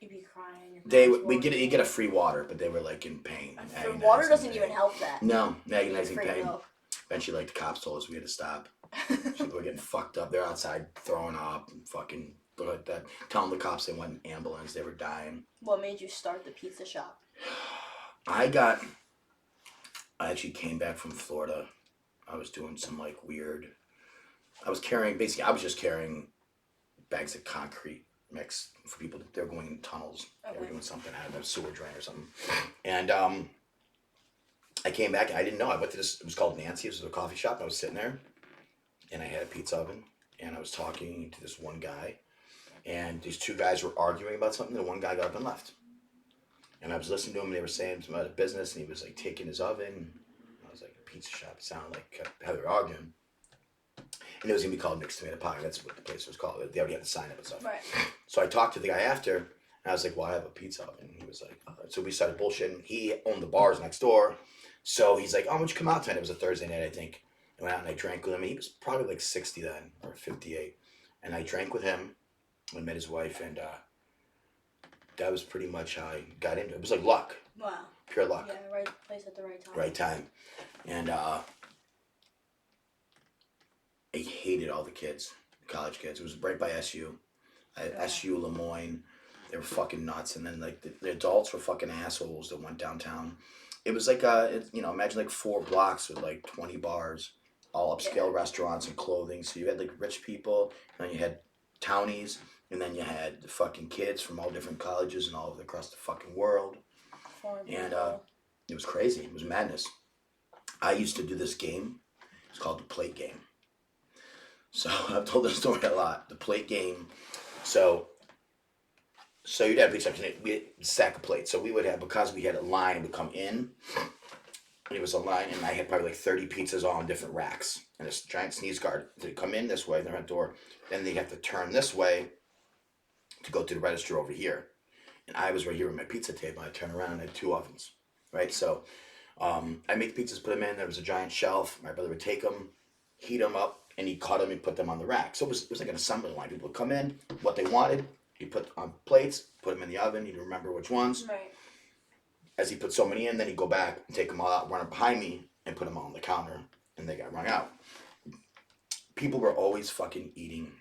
You'd be crying. We get a free water, but they were like in pain. Free water doesn't even help that. No, agonizing Free pain. milk. Eventually, like the cops told us we had to stop. People were getting fucked up. They're outside throwing up and fucking like that. Telling the cops they went in ambulance. They were dying. What made you start the pizza shop? I actually came back from Florida. I was doing some like weird. I was just carrying bags of concrete mix for people. They were going in tunnels. Okay. They were doing something. I had a sewer drain or something. And I came back and I didn't know. I went to this. It was called Nancy. It was a coffee shop. And I was sitting there, and I had a pizza oven, and I was talking to this one guy, and these two guys were arguing about something. And one guy got up and left. And I was listening to him, and they were saying something about a business, and he was like taking his oven. I was like, a pizza shop. It sounded like how they were arguing. And it was gonna be called Mixed Tomato Pie. That's what the place was called. They already had the sign up and stuff. Right. So I talked to the guy after, and I was like, "Well, I have a pizza oven." And he was like, so we started bullshitting. He owned the bars next door, so he's like, "Oh, why don't you come out tonight?" It was a Thursday night, I think. I went out and I drank with him. And he was probably like 60 then, or 58, and I drank with him. I met his wife, and that was pretty much how I got into it. It was like luck. Wow. Pure luck. Yeah, right place at the right time. Right time. And I hated all the kids, college kids. It was right by SU. SU, Lemoyne. They were fucking nuts. And then like the adults were fucking assholes that went downtown. It was like, imagine like 4 blocks with like 20 bars, all upscale restaurants and clothing. So you had like rich people, and then you had townies, and then you had the fucking kids from all different colleges and all over across the fucking world. And it was crazy. It was madness. I used to do this game. It's called the plate game. So I've told this story a lot. The plate game. So you'd have a stack of plates. So we would have, because we had a line, it would come in. And it was a line, and I had probably like 30 pizzas all in different racks. And this giant sneeze guard. They'd come in this way, the front door. Then they'd have to turn this way to go to the register over here. And I was right here with my pizza table. I turn around and I had 2 ovens. Right? So I make the pizzas, put them in. There was a giant shelf. My brother would take them, heat them up, and he'd cut them and put them on the rack. So it was like an assembly line. People would come in, what they wanted, he'd put on plates, put them in the oven, he'd remember which ones. Right. as he put so many in, then he'd go back and take them all out, run them behind me, and put them all on the counter, and they got rung out. People were always fucking eating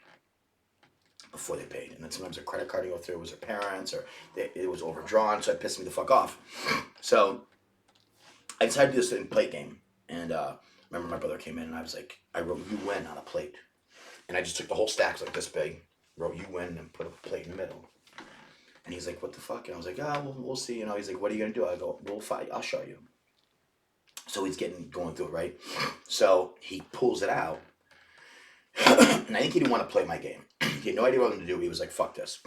before they paid, and then sometimes their credit card would go through, it was their parents, or it was overdrawn, so it pissed me the fuck off. So I decided to do this in plate game, and remember my brother came in, and I was like, I wrote "you win" on a plate, and I just took the whole stacks like this big, wrote "you win" and put a plate in the middle. And he's like, what the fuck? And I was like, we'll see. You know, he's like, what are you going to do? I go, we'll fight. I'll show you. So he's going through it, right? So he pulls it out. And I think he didn't want to play my game. He had no idea what I was going to do. He was like, fuck this.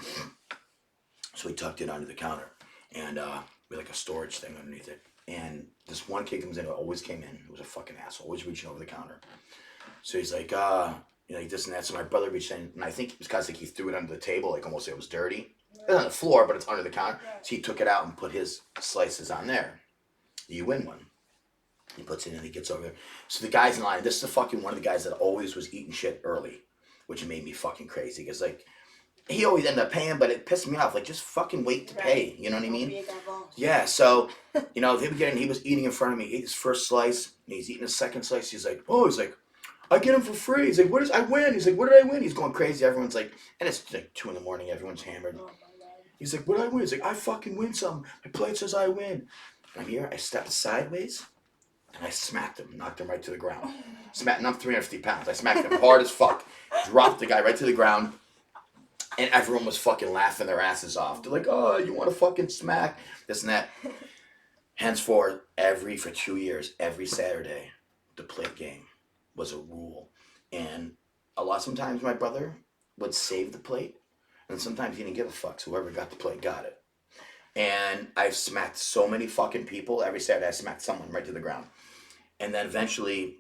So he tucked it under the counter. And we had like a storage thing underneath it. And this one kid comes in who always came in. Who was a fucking asshole. Always reaching over the counter. So he's like, like this and that. So my brother reached in. And I think it was because like he threw it under the table. Like almost it was dirty. It's on the floor, but it's under the counter. So he took it out and put his slices on there. You win one. He puts it in and he gets over there. So the guy's in line. This is the fucking one of the guys that always was eating shit early, which made me fucking crazy. Because like, he always ended up paying, but it pissed me off. Like, just fucking wait to pay. You know what I mean? Yeah, so, you know, he was eating in front of me. He ate his first slice, and he's eating his second slice. He's like, I get him for free. He's like, I win. He's like, what did I win? He's going crazy. Everyone's like, and it's like 2 a.m. Everyone's hammered. Oh, he's like, what did I win? He's like, I fucking win something. My plate says I win. And I'm here. I stepped sideways, and I smacked him. Knocked him right to the ground. And I'm 350 pounds. I smacked him hard as fuck. Dropped the guy right to the ground. And everyone was fucking laughing their asses off. They're like, oh, you want to fucking smack? This and that. Henceforth, for 2 years, every Saturday, the plate game was a rule. And sometimes my brother would save the plate, and sometimes he didn't give a fuck. So whoever got the plate got it. And I've smacked so many fucking people. Every Saturday I smacked someone right to the ground. And then eventually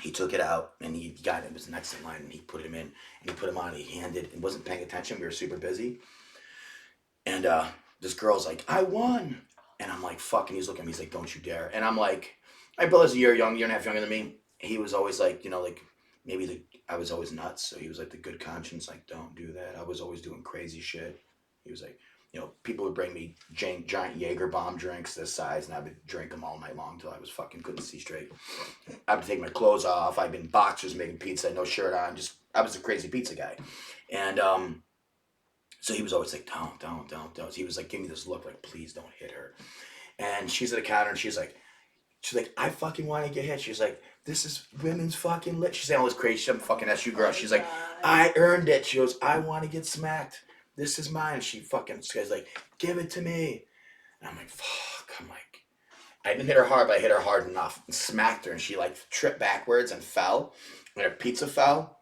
he took it out and he got it. It was next in line, and he put him in and he put him on and he handed and wasn't paying attention. We were super busy. And this girl's like, I won. And I'm like, fuck. And he's looking at me, he's like, don't you dare. And I'm like, my brother's a year and a half younger than me. He was always like, you know, like I was always nuts. So he was like the good conscience, like, don't do that. I was always doing crazy shit. He was like, you know, people would bring me giant Jaeger bomb drinks this size, and I would drink them all night long until I was fucking couldn't see straight. I would take my clothes off. I'd been in boxers making pizza, no shirt on. I was a crazy pizza guy. And so he was always like, don't. He was like, give me this look, like, please don't hit her. And she's at the counter, and she's like, I fucking want to get hit. She's like, this is women's fucking lit. She's saying all this crazy shit. I'm fucking SU girl. She's like, I earned it. She goes, I want to get smacked. This is mine. She fucking, this guy's like, give it to me. And I'm like, fuck. I'm like, I didn't hit her hard, but I hit her hard enough and smacked her. And she like tripped backwards and fell. And her pizza fell.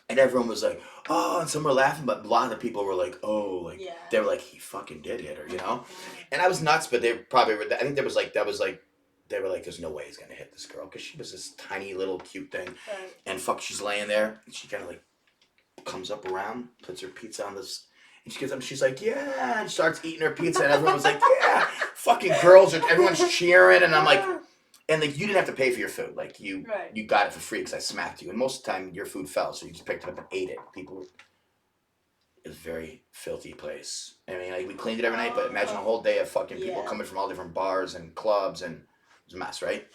And everyone was like, oh, and some were laughing, but a lot of the people were like, oh, like, they were like, he fucking did hit her, you know? And I was nuts, but they probably were, I think they were like, there's no way he's going to hit this girl. Because she was this tiny little cute thing. Right. And fuck, she's laying there. And she kind of like comes up around, puts her pizza on this. And she gets up and she's like, yeah. And starts eating her pizza. And everyone was like, yeah. Fucking girls, everyone's cheering. And I'm like, and like, you didn't have to pay for your food. Like, you got it for free because I smacked you. And most of the time, your food fell. So you just picked it up and ate it. It was a very filthy place. I mean, like, we cleaned it every night. But imagine a whole day of fucking people coming from all different bars and clubs. And it was a mess, right?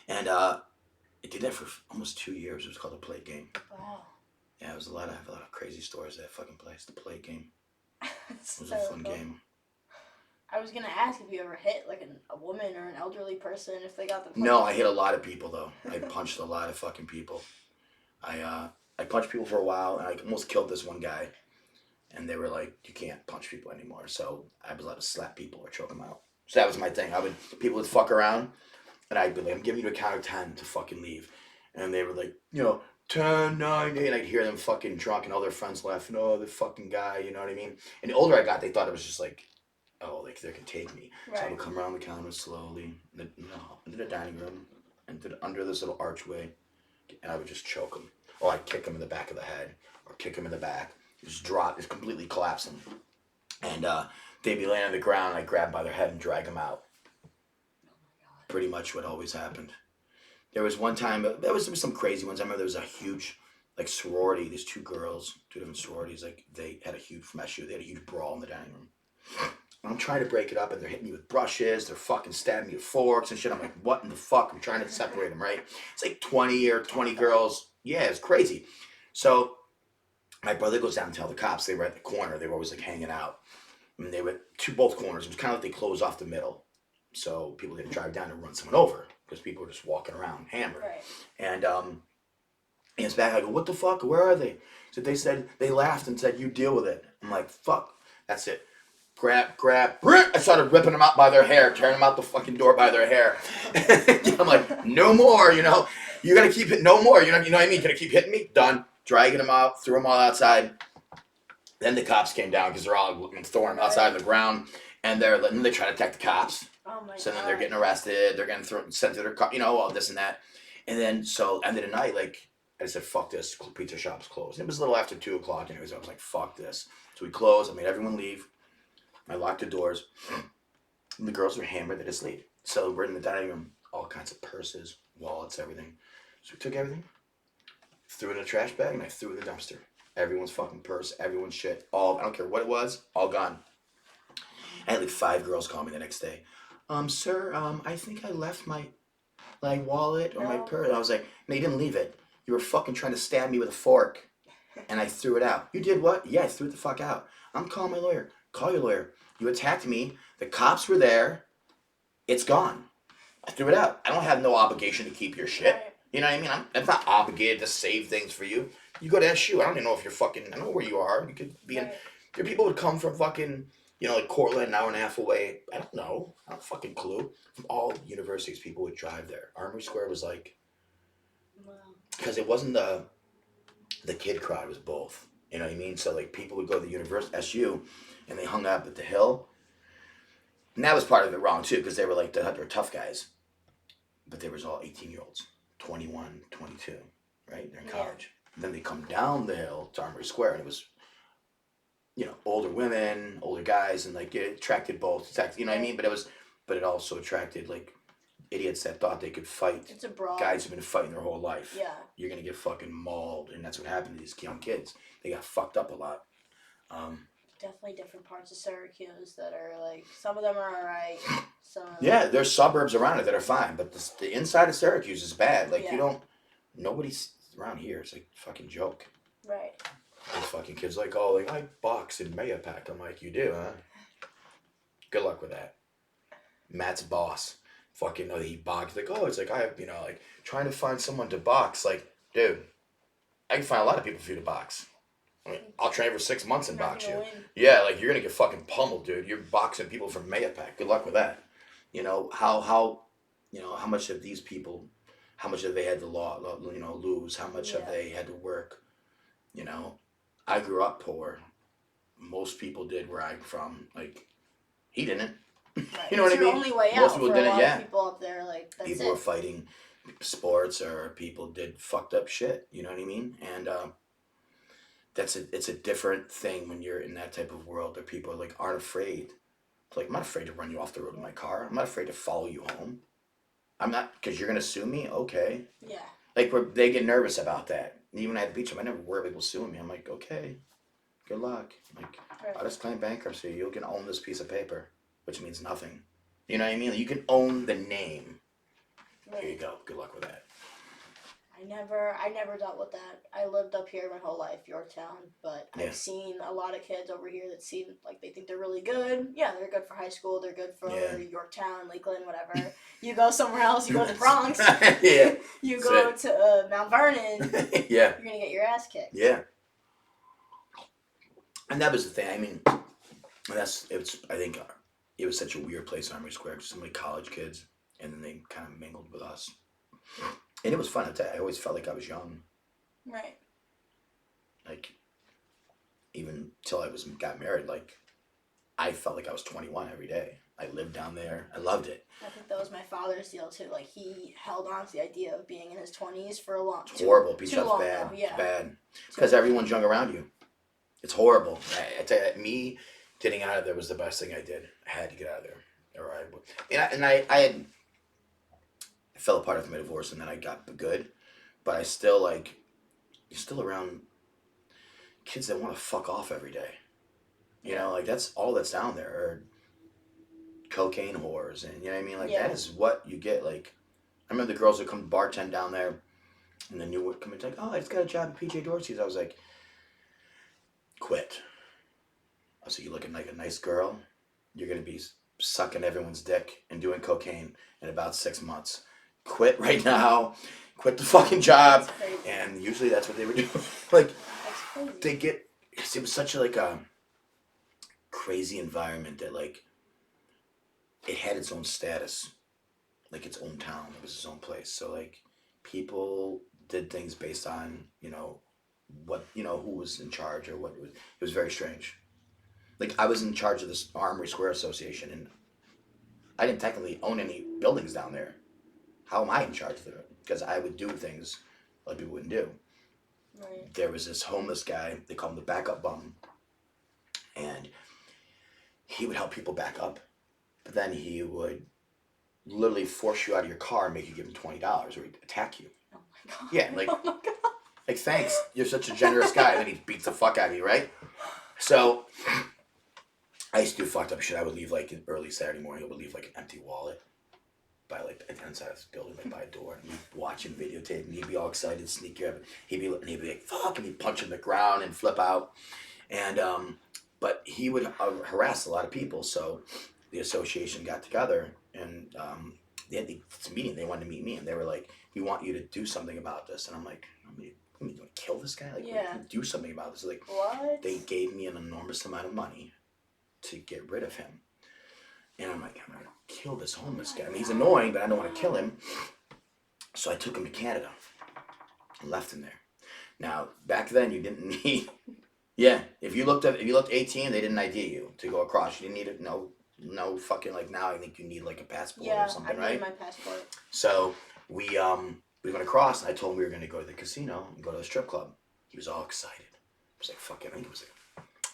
And it did that for almost 2 years. It was called the Plate Game. Wow. Yeah, I have a lot of crazy stories at that fucking place. The Plate Game. It was a fun game. I was gonna ask if you ever hit like a woman or an elderly person if they got the. No, I hit a lot of people though. I punched a lot of fucking people. I punched people for a while, and I almost killed this one guy. And they were like, "You can't punch people anymore." So I was allowed to slap people or choke them out. So that was my thing. People would fuck around, and I'd be like, "I'm giving you a count of 10 to fucking leave," and they were like, 10, 9, 8, and I'd hear them fucking drunk and all their friends laughing, oh, the fucking guy, you know what I mean? And the older I got, they thought it was just like, oh, like they could take me. Right. So I would come around the counter slowly, into the dining room, and under this little archway, and I would just choke them. Or I'd kick them in the back of the head, or kick them in the back, just completely collapse them. And they'd be laying on the ground, and I'd grab them by their head and drag them out. Oh my God. Pretty much what always happened. There was one time, there was some crazy ones. I remember there was a huge, like, sorority. These two girls, two different sororities, like, they had a huge brawl in the dining room. I'm trying to break it up, and they're hitting me with brushes. They're fucking stabbing me with forks and shit. I'm like, what in the fuck? I'm trying to separate them, right? It's like 20 girls. Yeah, it's crazy. So my brother goes down and tell the cops. They were at the corner. They were always like hanging out. And they were to both corners. It was kind of like they closed off the middle. So people didn't drive down and run someone over because people were just walking around hammered. Right. And he was back. I go, what the fuck? Where are they? So they said, they laughed and said, you deal with it. I'm like, fuck. That's it. Grab. I started ripping them out by their hair, tearing them out the fucking door by their hair. I'm like, no more, you know. You gotta keep it, no more, you know what I mean? Gonna keep hitting me? Done. Dragging them out, threw them all outside. Then the cops came down because they're all throwing them outside on the ground. And they try to attack the cops. Oh my So God. then they're getting arrested. They're getting sent to their car, you know, all this and that. And then, so, end of the night, like, I said, fuck this. Pizza shop's closed. And it was a little after 2 o'clock anyways. I was like, fuck this. So we closed. I made everyone leave. I locked the doors. And the girls were hammered. They just leave. So we're in the dining room. All kinds of purses, wallets, everything. So we took everything, threw it in a trash bag, and I threw it in the dumpster. Everyone's fucking purse, everyone's shit. I don't care what it was, all gone. I had like 5 girls call me the next day. Sir, I think I left my wallet or my purse. I was like, no, you didn't leave it. You were fucking trying to stab me with a fork. And I threw it out. You did what? Yeah, I threw it the fuck out. I'm calling my lawyer. Call your lawyer. You attacked me. The cops were there. It's gone. I threw it out. I don't have no obligation to keep your shit. Right. You know what I mean? I'm not obligated to save things for you. You go to SU. I don't even know if you're fucking. I don't know where you are. You could be in. Right. Your people would come from fucking, you know, like Cortland, an hour and a half away. I don't know. I don't fucking clue. From all universities, people would drive there. Armory Square was like, Wow. because it wasn't the kid crowd. It was both. You know what I mean? So like people would go to the university SU, and they hung out at the Hill. And that was part of it wrong too, because they were like they were tough guys, but they was all 18-year-olds, 21, 22, right? They're in college. Then they come down the hill to Armory Square, and it was, you know, older women, older guys, and like it attracted both. You know what I mean? But it also attracted like idiots that thought they could fight. It's a brawl. Guys who've been fighting their whole life. Yeah. You're gonna get fucking mauled, and that's what happened to these young kids. They got fucked up a lot. Definitely different parts of Syracuse that are like, some of them are alright. Yeah, there's suburbs around it that are fine, but the inside of Syracuse is bad. Like nobody's around here. It's like a fucking joke. Right. These fucking kids like, oh, like I box in Mayapack. I'm like, you do, huh? Good luck with that. Matt's boss. Fucking he boxed. Like, oh, it's like I have, you know, like trying to find someone to box. Like, dude, I can find a lot of people for you to box. I mean, I'll train for 6 months and box you. Win. Yeah, like you're gonna get fucking pummeled, dude. You're boxing people from Mayapack. Good luck with that. You know how you know how much of these people, how much have they had to lose? How much have they had to work? You know, I grew up poor. Most people did where I'm from. Like, he didn't. Right. You know what I mean? Only way Most out people for didn't. a lot Yeah. of people up there, like that's People it. were fighting sports, or people did fucked up shit. You know what I mean? And it's a different thing when you're in that type of world where people like aren't afraid. It's like, I'm not afraid to run you off the road in my car. I'm not afraid to follow you home. I'm not, because you're gonna sue me. Okay. Yeah. Like they get nervous about that. Even at the beach, I never worry people suing me. I'm like, okay, good luck. Like, I'll just claim bankruptcy. You can own this piece of paper, which means nothing. You know what I mean? Like, you can own the name. Right. Here you go. Good luck with that. I never dealt with that. I lived up here my whole life, Yorktown, but I've seen a lot of kids over here that seem like they think they're really good. Yeah, they're good for high school, they're good for Yorktown, Lakeland, whatever. You go somewhere else, you go to the Bronx. Yeah. You go to Mount Vernon. Yeah. You're gonna get your ass kicked. Yeah. And that was the thing. I mean, I think it was such a weird place, Armory Square. So many college kids, and then they kind of mingled with us. And it was fun. I always felt like I was young. Right. Like, even till I got married, like, I felt like I was 21 every day. I lived down there. I loved it. I think that was my father's deal too. Like, he held on to the idea of being in his 20s for a long time. It's horrible. Beach life's bad. It's bad. Because everyone's young around you. It's horrible. I tell you, me getting out of there was the best thing I did. I had to get out of there. I fell apart after my divorce, and then I got good. But I still, like, you're still around kids that want to fuck off every day. You know, like, that's all that's down there. Or cocaine whores, and you know what I mean. Like Yeah. that is what you get. Like I remember the girls would come bartend down there, and then you would come and like, oh, I just got a job at PJ Dorsey's. I was like, quit. I said, you looking like a nice girl. You're gonna be sucking everyone's dick and doing cocaine in about 6 months. Quit right now. Quit the fucking job. That's crazy. And usually that's what they would do. Like That's crazy. they get. It was such a crazy environment that like it had its own status, like its own town. It was its own place. So like people did things based on what who was in charge or what it was. It was very strange. Like I was in charge of this Armory Square Association, and I didn't technically own any buildings down there. How am I in charge of it? Because I would do things other people wouldn't do. Right. There was this homeless guy. They call him the backup bum, and he would help people back up, but then he would literally force you out of your car and make you give him $20, or he'd attack you. Oh my god. Yeah, like Oh my god. like thanks, you're such a generous guy. And then he beats the fuck out of you, right? So I used to do fucked up shit. I would leave like an early Saturday morning. I would leave like an empty wallet by like at the inside of this building, like by a door, and he'd watch him videotape, and he'd be all excited, sneak you up. He'd be like, "Fuck!" and he'd punch in the ground and flip out, and but he would harass a lot of people. So the association got together, and they had this meeting. They wanted to meet me, and they were like, "We want you to do something about this." And I'm like, "You want to kill this guy? Like, Yeah. do something about this?" Like, What? they gave me an enormous amount of money to get rid of him. And I'm like, I'm going to kill this homeless guy. I mean, he's annoying, but I don't want to kill him. So I took him to Canada and left him there. Now, back then, you didn't need... Yeah, if you looked 18, they didn't ID you to go across. You didn't need it. No fucking, like, now I think you need, like, a passport or something, I right? need my passport. So we went across, and I told him we were going to go to the casino and go to the strip club. He was all excited. I was like, fuck it. I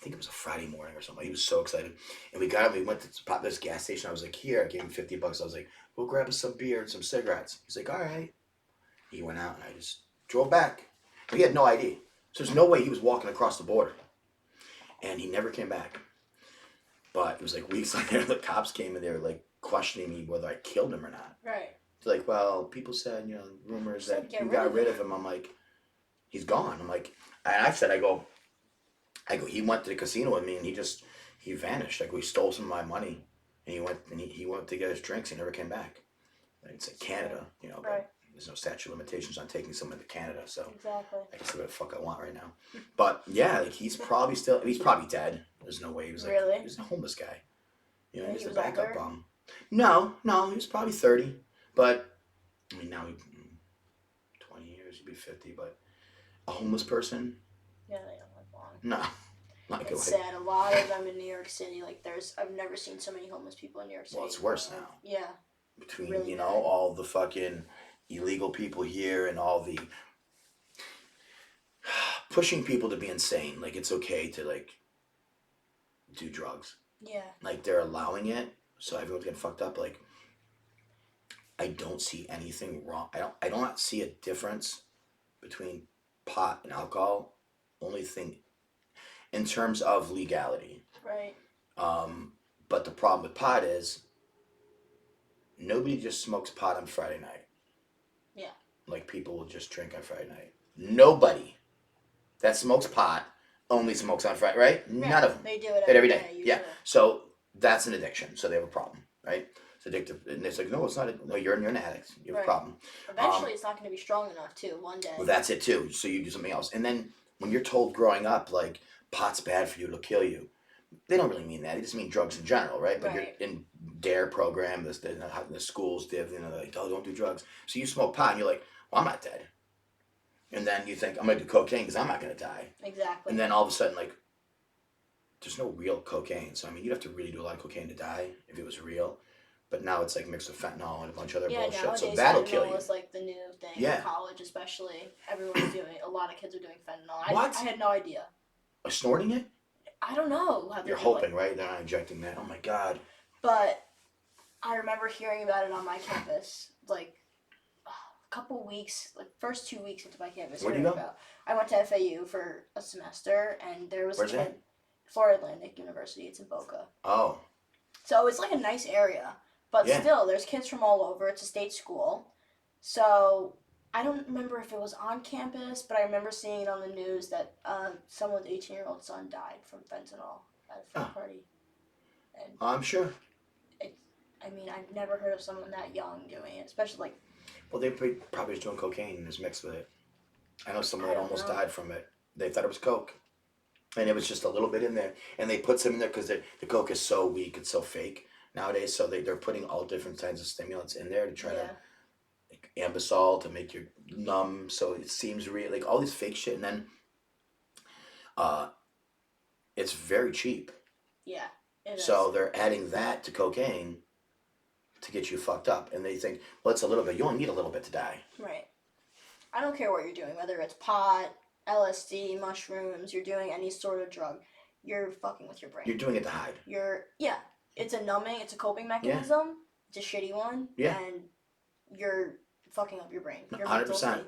think it was a Friday morning or something. He was so excited. And we got him, we went to this gas station. I was like, here, I gave him $50. I was like, we'll grab us some beer and some cigarettes. He's like, all right. He went out and I just drove back. But he had no ID. So there's no way he was walking across the border. And he never came back. But it was like weeks later, the cops came and they were like questioning me whether I killed him or not. Right. They're like, well, people said, rumors that you got rid of him. I'm like, he's gone. I'm like, and I said, I go, he went to the casino with me and he vanished. Like, we stole some of my money and he went to get his drinks. He never came back. And it's like Canada, but Right. there's no statute of limitations on taking someone to Canada. So Exactly. I can say what the fuck I want right now. But yeah, like he's probably dead. There's no way he was like, Really? he was a homeless guy. He And was he a was backup older? bum. No, he was probably 30. But, I mean, now 20 years, he'd be 50. But a homeless person, Yeah, they don't live long. no. Not good. It's sad. A lot of them in New York City. Like, I've never seen so many homeless people in New York City. Well, it's worse now. Yeah. Between, Really bad. all the fucking illegal people here and all the pushing people to be insane. Like, it's okay to, like, do drugs. Yeah. Like, they're allowing it, so everyone's getting fucked up. Like, I don't see anything wrong. I don't see a difference between pot and alcohol. Only thing in terms of legality. Right. But the problem with pot is nobody just smokes pot on Friday night. Yeah. Like, people will just drink on Friday night. Nobody that smokes pot only smokes on Friday, right? Yeah, None of them. They do it Every day. usually. Yeah. So that's an addiction. So they have a problem, right? It's addictive. And it's like, no, it's not. No, you're an addict. You have Right. a problem. Eventually, it's not going to be strong enough, too, one day. Well, that's it, too. So you do something else. And then when you're told growing up, like, pot's bad for you, it'll kill you, they don't really mean that. They just mean drugs in general, right? But Right. you're in DARE program, the schools, they're like, oh, don't do drugs. So you smoke pot, and you're like, well, I'm not dead. And then you think, I'm going to do cocaine because I'm not going to die. Exactly. And then all of a sudden, like, there's no real cocaine. So, I mean, you'd have to really do a lot of cocaine to die if it was real. But now it's, like, mixed with fentanyl and a bunch of other bullshit. Nowadays, So that'll kill fentanyl you. is like the new thing. Yeah. In college, especially, everyone's doing. A lot of kids are doing fentanyl. What? I had no idea. Snorting it? I don't know how they're You're doing. hoping, right? They're not injecting that. Oh, my God. But I remember hearing about it on my campus, like a couple weeks, like first 2 weeks into my campus. Where'd you hearing go? About. I went to FAU for a semester, and there was Where's a kid. that? Florida Atlantic University. It's in Boca. Oh. So it's like a nice area. But Yeah. still, there's kids from all over. It's a state school. So I don't remember if it was on campus, but I remember seeing it on the news that someone's 18-year-old son died from fentanyl at a frat party. And I'm sure. I mean, I've never heard of someone that young doing it, especially like. Well, they probably was doing cocaine and was mixed with it. I know someone that almost died from it. They thought it was coke, and it was just a little bit in there, and they put some in there because the coke is so weak, it's so fake nowadays. So they're putting all different kinds of stimulants in there to try to like ambisol to make you numb, so it seems real, like all this fake shit, and then it's very cheap. Yeah. So they're adding that to cocaine to get you fucked up, and they think, well, it's a little bit. You only need a little bit to die. Right. I don't care what you're doing, whether it's pot, LSD, mushrooms, you're doing any sort of drug, you're fucking with your brain. You're doing it to hide. It's a numbing, it's a coping mechanism. It's a shitty one. Yeah. And you're fucking up your brain. Your 100%.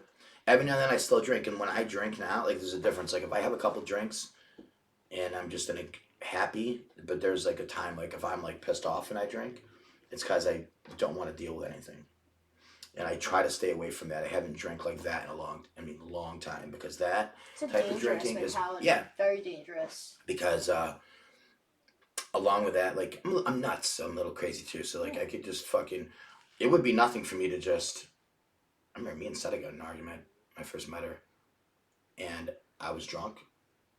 Every now and then I still drink, and when I drink now, like there's a difference. Like if I have a couple drinks, and I'm just happy, but there's like a time, like if I'm like pissed off and I drink, it's because I don't want to deal with anything. And I try to stay away from that. I haven't drank like that in a long time, because that type of drinking mentality. is very dangerous. Because along with that, like I'm nuts. I'm a little crazy too. So like I could just fucking. It would be nothing for me to just. I remember me and Seta got in an argument when I first met her, and I was drunk.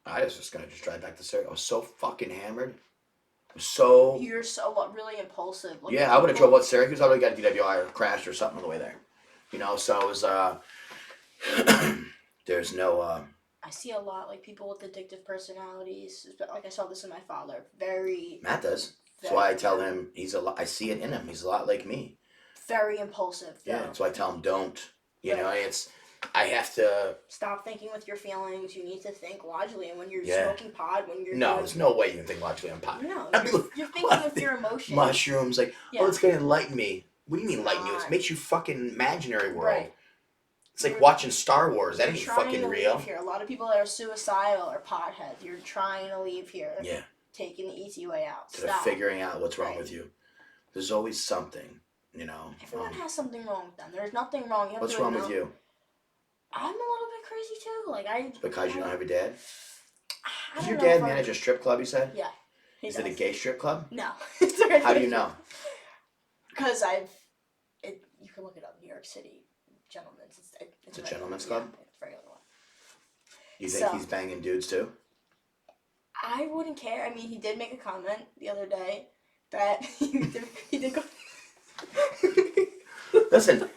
I was just gonna drive back to Syracuse. I was so fucking hammered. You're so really impulsive. Like, yeah, I would have drove out to Syracuse. I would have got a DWI or crashed or something on the way there. You know, so it was. There's no. I see a lot like people with addictive personalities. Like I saw this in my father. Matt does. That's why I tell him he's a lot. I see it in him. He's a lot like me. Very impulsive. Though. Yeah, so I tell him don't. You know, it's. I have to stop thinking with your feelings. You need to think logically, and when you're smoking pot, when you're there's no way you can think logically on pot. No, you're thinking with your emotions. Mushrooms, like it's gonna enlighten me. What do you mean enlighten you? It makes you fucking imaginary world. Right. It's like watching Star Wars. That ain't fucking real. Here. A lot of people that are suicidal are potheads. You're trying to leave here. Yeah. Taking the easy way out. Instead of figuring out what's wrong with you. There's always something, you know. Everyone has something wrong with them. There's nothing wrong. What's wrong with you? I'm a little bit crazy too. Like because you don't have a dad? Does your dad manage a strip club, you said? Yeah. Is it a gay strip club? No. How do you know? Because you can look it up. New York City Gentlemen's. It's a gentleman's club? Yeah, it's a regular one. You think he's banging dudes too? I wouldn't care. I mean, he did make a comment the other day that he did go. Listen,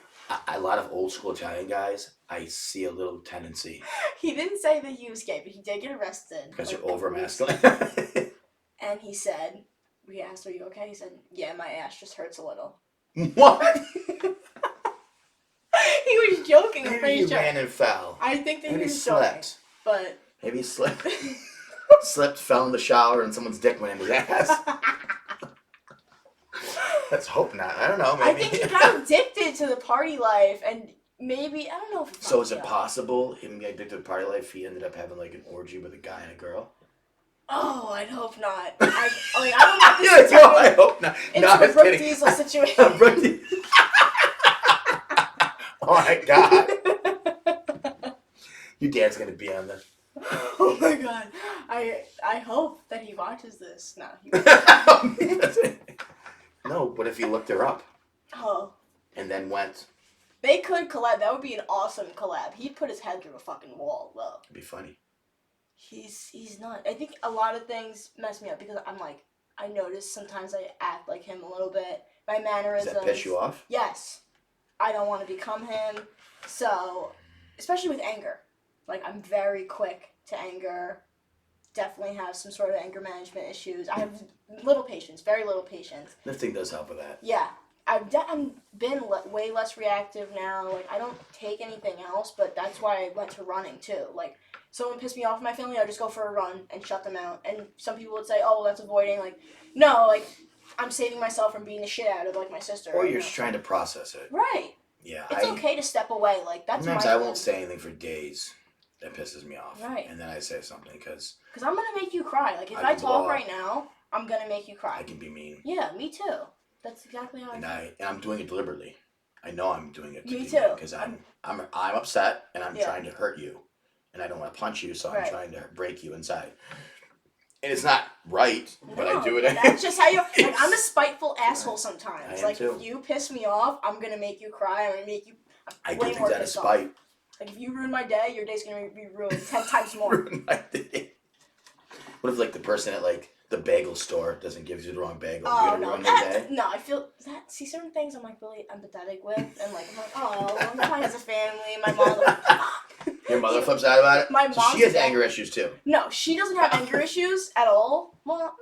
a lot of old school Italian guys, I see a little tendency. He didn't say that he was gay, but he did get arrested. Because you're over masculine. And he said, we asked, are you okay? He said, yeah, my ass just hurts a little. What? He was joking. I'm pretty sure. He ran and fell. I think that Maybe he was slept. Joking, but maybe he slipped. Slipped, fell in the shower, and someone's dick went in his ass. Let's hope not. I don't know. Maybe. I think he got addicted to the party life, and maybe I don't know. So is it possible him being addicted to party life? He ended up having like an orgy with a guy and a girl. Oh, I'd hope not. I don't know. I hope not. No, I'm Brooke kidding. Diesel situation. Brooke Diesel. Oh my god. Your dad's gonna be on the. Oh my god. I hope that he watches this. No. No, what if he looked her up? Oh. And then went. They could collab. That would be an awesome collab. He'd put his head through a fucking wall, though. It'd be funny. He's not. I think a lot of things mess me up because I'm like, I notice sometimes I act like him a little bit. My mannerisms. Does that piss you off? Yes. I don't want to become him. So, especially with anger. Like, I'm very quick to anger. Definitely have some sort of anger management issues. I have little patience, very little patience. Lifting does help with that. Yeah. I've been way less reactive now. Like, I don't take anything else, but that's why I went to running, too. Like, someone pissed me off in my family, I'd just go for a run and shut them out. And some people would say, oh, well, that's avoiding. Like, no, like, I'm saving myself from beating the shit out of, like, my sister. Or you're just trying to process it. Right. Yeah. It's okay to step away. Like, that's sometimes I won't say anything for days. That pisses me off. Right. And then I say something because I'm going to make you cry. Like, if I talk right now, I'm gonna make you cry. I can be mean. Yeah, me too. That's exactly how And I I'm doing it deliberately. I know I'm doing it. Me too. Because I'm upset and I'm Yeah. trying to hurt you, and I don't want to punch you, so I'm Right. trying to break you inside. And it's not right, but I do it. That's just how you. Like, I'm a spiteful asshole sometimes. I am like too. if you piss me off, I'm gonna make you cry. I'm gonna make you. I way do more things out of pissed off. spite. Like if you ruin my day, your day's gonna be ruined 10 times more. Ruin my day. What if like the person at like the bagel store doesn't give you the wrong bagel? Oh you no, ruin their day? no, I feel that. See, certain things I'm like really empathetic with, and like I'm like, oh, well, my mom has a family. My mom. Like, Your mother flips out about it. My mom. She has anger issues too. No, she doesn't have anger issues at all. Well,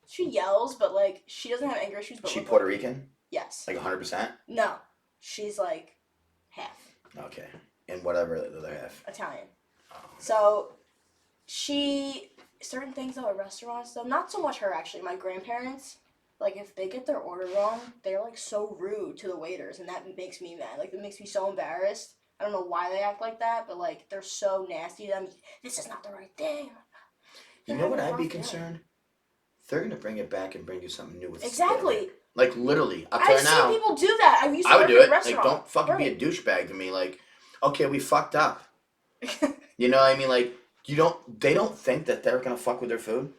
she yells, but like she doesn't have anger issues. But She with, Puerto like, Rican? Yes. Like 100%? No, she's like half. Okay. And whatever the other half. Italian. Oh. So she certain things though at restaurants though, not so much her actually. My grandparents, like if they get their order wrong, they're like so rude to the waiters, and that makes me mad. Like it makes me so embarrassed. I don't know why they act like that, but like they're so nasty to them. This is not the right thing. You know what I'd be concerned? They're gonna bring it back and bring you something new with Exactly. spit. Like literally, I'll tell I've you now. seen people do that. I used to I would work do at it. a restaurant. Like, don't fucking Right. be a douchebag to me. Like, okay, we fucked up. You know what I mean? Like, they don't think that they're gonna fuck with their food.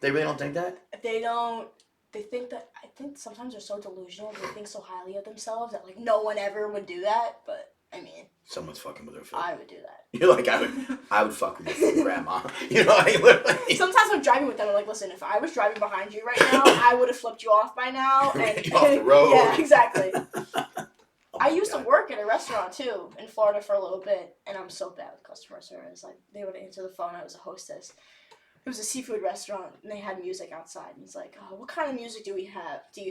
They really don't think that. They don't. They think that. I think sometimes they're so delusional. They think so highly of themselves that like no one ever would do that. But I mean, Someone's fucking with their food. I would do that. You're like, I would fuck with your food, grandma. You know, I literally. Sometimes I'm driving with them. I'm like, listen, if I was driving behind you right now, I would have flipped you off by now. And You off the road. Yeah, exactly. Oh I used God. to work at a restaurant too in Florida for a little bit, and I'm so bad with customer service. Like they would answer the phone. I was a hostess. It was a seafood restaurant, and they had music outside. And he's like, "Oh, what kind of music do you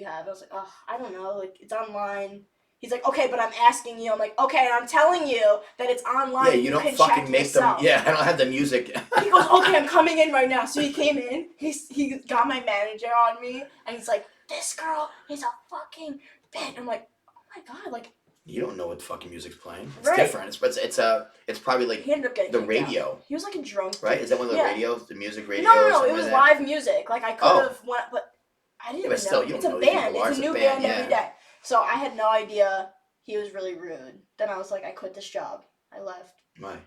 have? I was like, "Oh, I don't know. Like it's online." He's like, "Okay, but I'm asking you." I'm like, "Okay, I'm telling you that it's online. Yeah, you don't can fucking check make yourself." them. Yeah, I don't have the music. He goes, "Okay, I'm coming in right now." So he came in. He got my manager on me, and he's like, "This girl is a fucking bitch." I'm like, "Oh my god!" Like. You don't know what fucking music's playing. It's Right. different. It's probably like He ended up getting the kicked radio. out. He was like a drunk. Right? Is that one of the Yeah. radios? The music radio? No, or something it was like that? live music. Like I could have went, but I didn't Yeah, but know. still, you It's don't a know these band. people are. It's a new band every day. So I had no idea he was really rude. Then I was like, I quit this job. I left. Why? I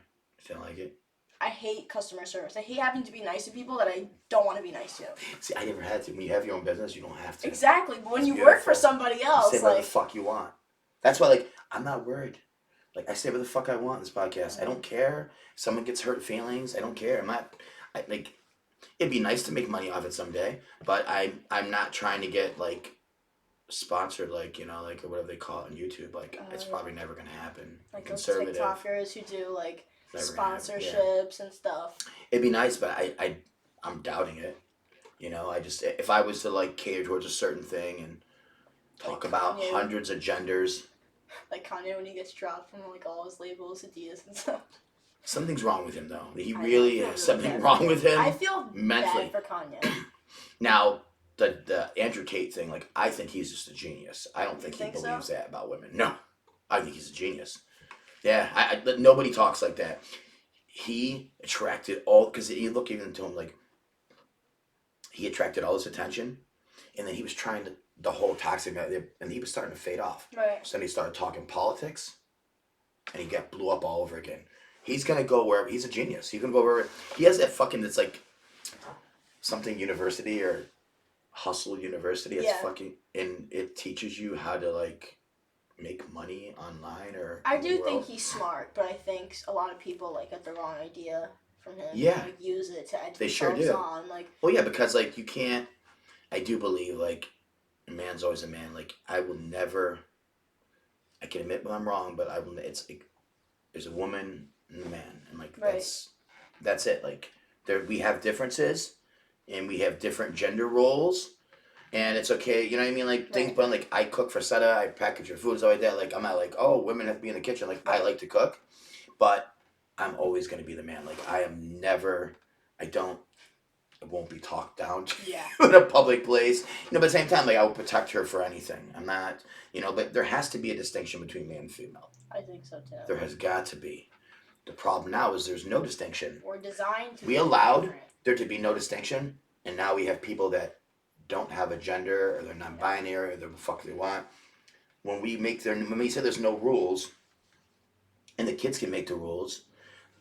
don't like it. I hate customer service. I hate having to be nice to people that I don't want to be nice to. See, I never had to. When you have your own business, you don't have to. Exactly, but when It's you work for beautiful. somebody You else, say whatever like the fuck you want. That's why, like, I'm not worried. Like, I say whatever the fuck I want in this podcast. I don't care. If someone gets hurt feelings, I don't care. Like, it'd be nice to make money off it someday, but I'm not trying to get, like, sponsored, like, you know, like, or whatever they call it on YouTube. Like, it's probably never going to happen. like those Conservative. TikTokers who do like Never gonna happen, sponsorships and stuff. It'd be nice, but I'm doubting it. You know, if I was to, like, cater towards a certain thing and talk Like about Kanye. hundreds of genders. Like Kanye when he gets dropped from like all his labels, Adidas and stuff. Something's wrong with him, though. He I really feel has something bad wrong for with him. him. I feel mentally. bad for Kanye. Now, the Andrew Tate thing, like, I think he's just a genius. I don't think he think so? believes that about women. No, I think he's a genius. Yeah, nobody talks like that. He attracted all, because you look even to him, like, he attracted all this attention, and then he was trying to, the whole toxic, and he was starting to fade off. Right. So then he started talking politics, and he blew up all over again. He's gonna go wherever. He's a genius. He's gonna go wherever. He has that fucking. It's like something university or hustle university. It's fucking, and it teaches you how to like make money online or. I in the do world. think he's smart, but I think a lot of people like get the wrong idea from him. Yeah. And, like use it to edge They sure themselves do. on. Like Well, yeah, because like you can't. I do believe like a man's always a man. Like I will never. I can admit when I'm wrong, but I will. It's like there's a woman and a man, and like Right. that's it. Like there, we have differences, and we have different gender roles, and it's okay. You know what I mean? Like things, Right. but like I cook for Seta, I package your food, stuff like that. Like I'm not like, oh, women have to be in the kitchen. Like I like to cook, but I'm always gonna be the man. Like I am never. I won't be talked down to yeah. in a public place. You know, but at the same time, like I will protect her for anything. I'm not, but there has to be a distinction between man and female. I think so too. There has got to be. The problem now is there's no distinction. We're designed to We be allowed different. there to be no distinction, and now we have people that don't have a gender or they're non-binary or they're the fuck they want. When we say there's no rules, and the kids can make the rules,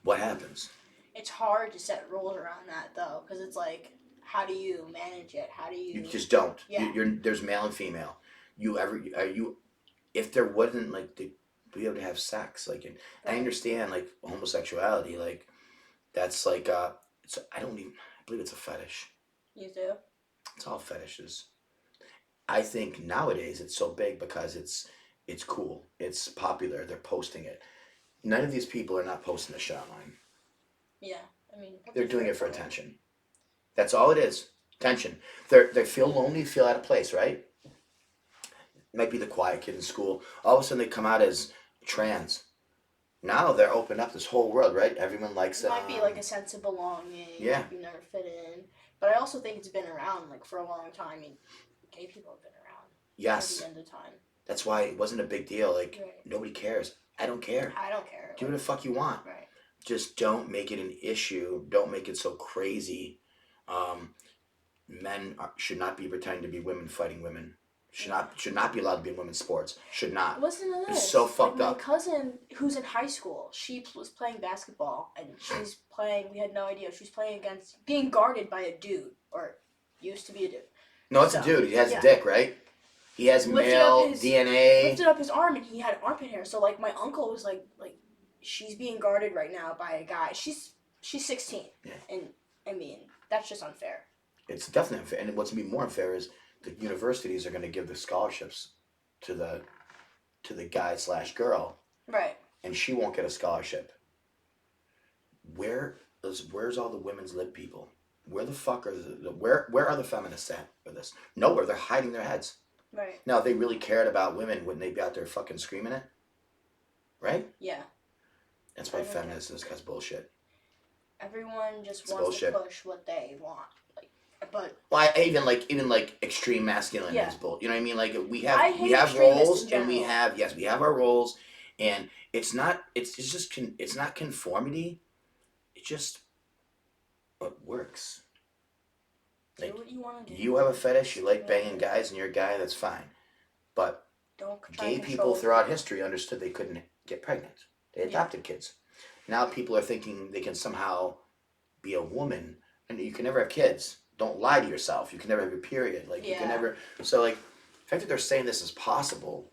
what happens? It's hard to set rules around that though, because it's like, how do you manage it? How do you? You just don't. Yeah. There's male and female. If there wasn't like to be able to have sex, like, and I understand like homosexuality, like that's like I believe it's a fetish. You do? It's all fetishes. I think nowadays it's so big because it's cool. It's popular. They're posting it. None of these people are not posting the shit online. Yeah, I mean. They're doing it for attention. That's all it is. Attention. They feel lonely, feel out of place, right? Might be the quiet kid in school. All of a sudden they come out as trans. Now they're opening up this whole world, right? Everyone likes them. It might be like a sense of belonging. Yeah. Like you never fit in. But I also think it's been around like for a long time. I mean, gay people have been around. Yes. At the end of time. That's why it wasn't a big deal. Like, right. Nobody cares. I don't care. I don't care. Do what the fuck you want. Right. Just don't make it an issue. Don't make it so crazy. Men should not be pretending to be women fighting women. Should not be allowed to be in women's sports. Should not. Listen to this. It's so fucked up. My cousin, who's in high school, she was playing basketball, and she's playing. We had no idea. She's playing against being guarded by a dude, or used to be a dude. No, it's a dude. He has a dick, right? He has male DNA. Lifted up his arm, and he had armpit hair. So like, my uncle was like, she's being guarded right now by a guy. She's 16, and I mean that's just unfair. It's definitely unfair, and what's even more unfair is the universities are going to give the scholarships to the guy/girl, right? And she won't get a scholarship. Where's all the women's lib people? Where the fuck are where are the feminists at for this? Nowhere. They're hiding their heads. Right. Now, if they really cared about women, wouldn't they be out there fucking screaming it? Right? Yeah. That's why feminism is because bullshit. Everyone just wants to push what they want. Even extreme masculinity is bull. You know what I mean? Like we have roles and we have our roles, and it's not conformity. It's just what works. Do what you want to do. You have a fetish. You like banging guys, and you're a guy. That's fine. But gay people throughout history understood they couldn't get pregnant. They adopted kids. Now people are thinking they can somehow be a woman, and you can never have kids. Don't lie to yourself. You can never have your period. You can never. So the fact that they're saying this is possible,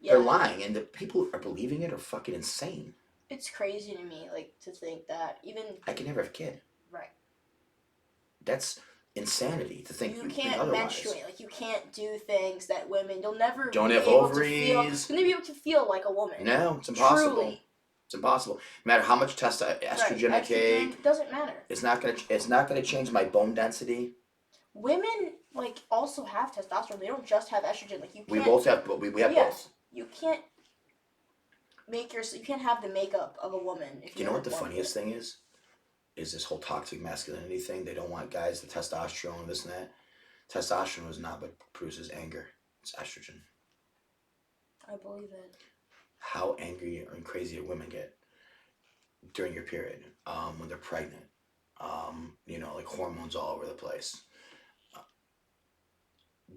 they're lying, and the people are believing it are fucking insane. It's crazy to me, to think that even I can never have a kid. Right. That's insanity to think you can't otherwise. Menstruate. You can't do things that women. You'll never don't be have able ovaries. You'll never be able to feel like a woman. No, it's impossible. Truly. It's impossible. No matter how much estrogen I take, it doesn't matter. It's not gonna change my bone density. Women also have testosterone. They don't just have estrogen. You can't. We both have. We have both. You can't you can't have the makeup of a woman. Do you know what the funniest thing is? Is this whole toxic masculinity thing? They don't want guys the testosterone, this and that. Testosterone is not what produces anger. It's estrogen. I believe it. How angry and crazy women get during your period, when they're pregnant, hormones all over the place.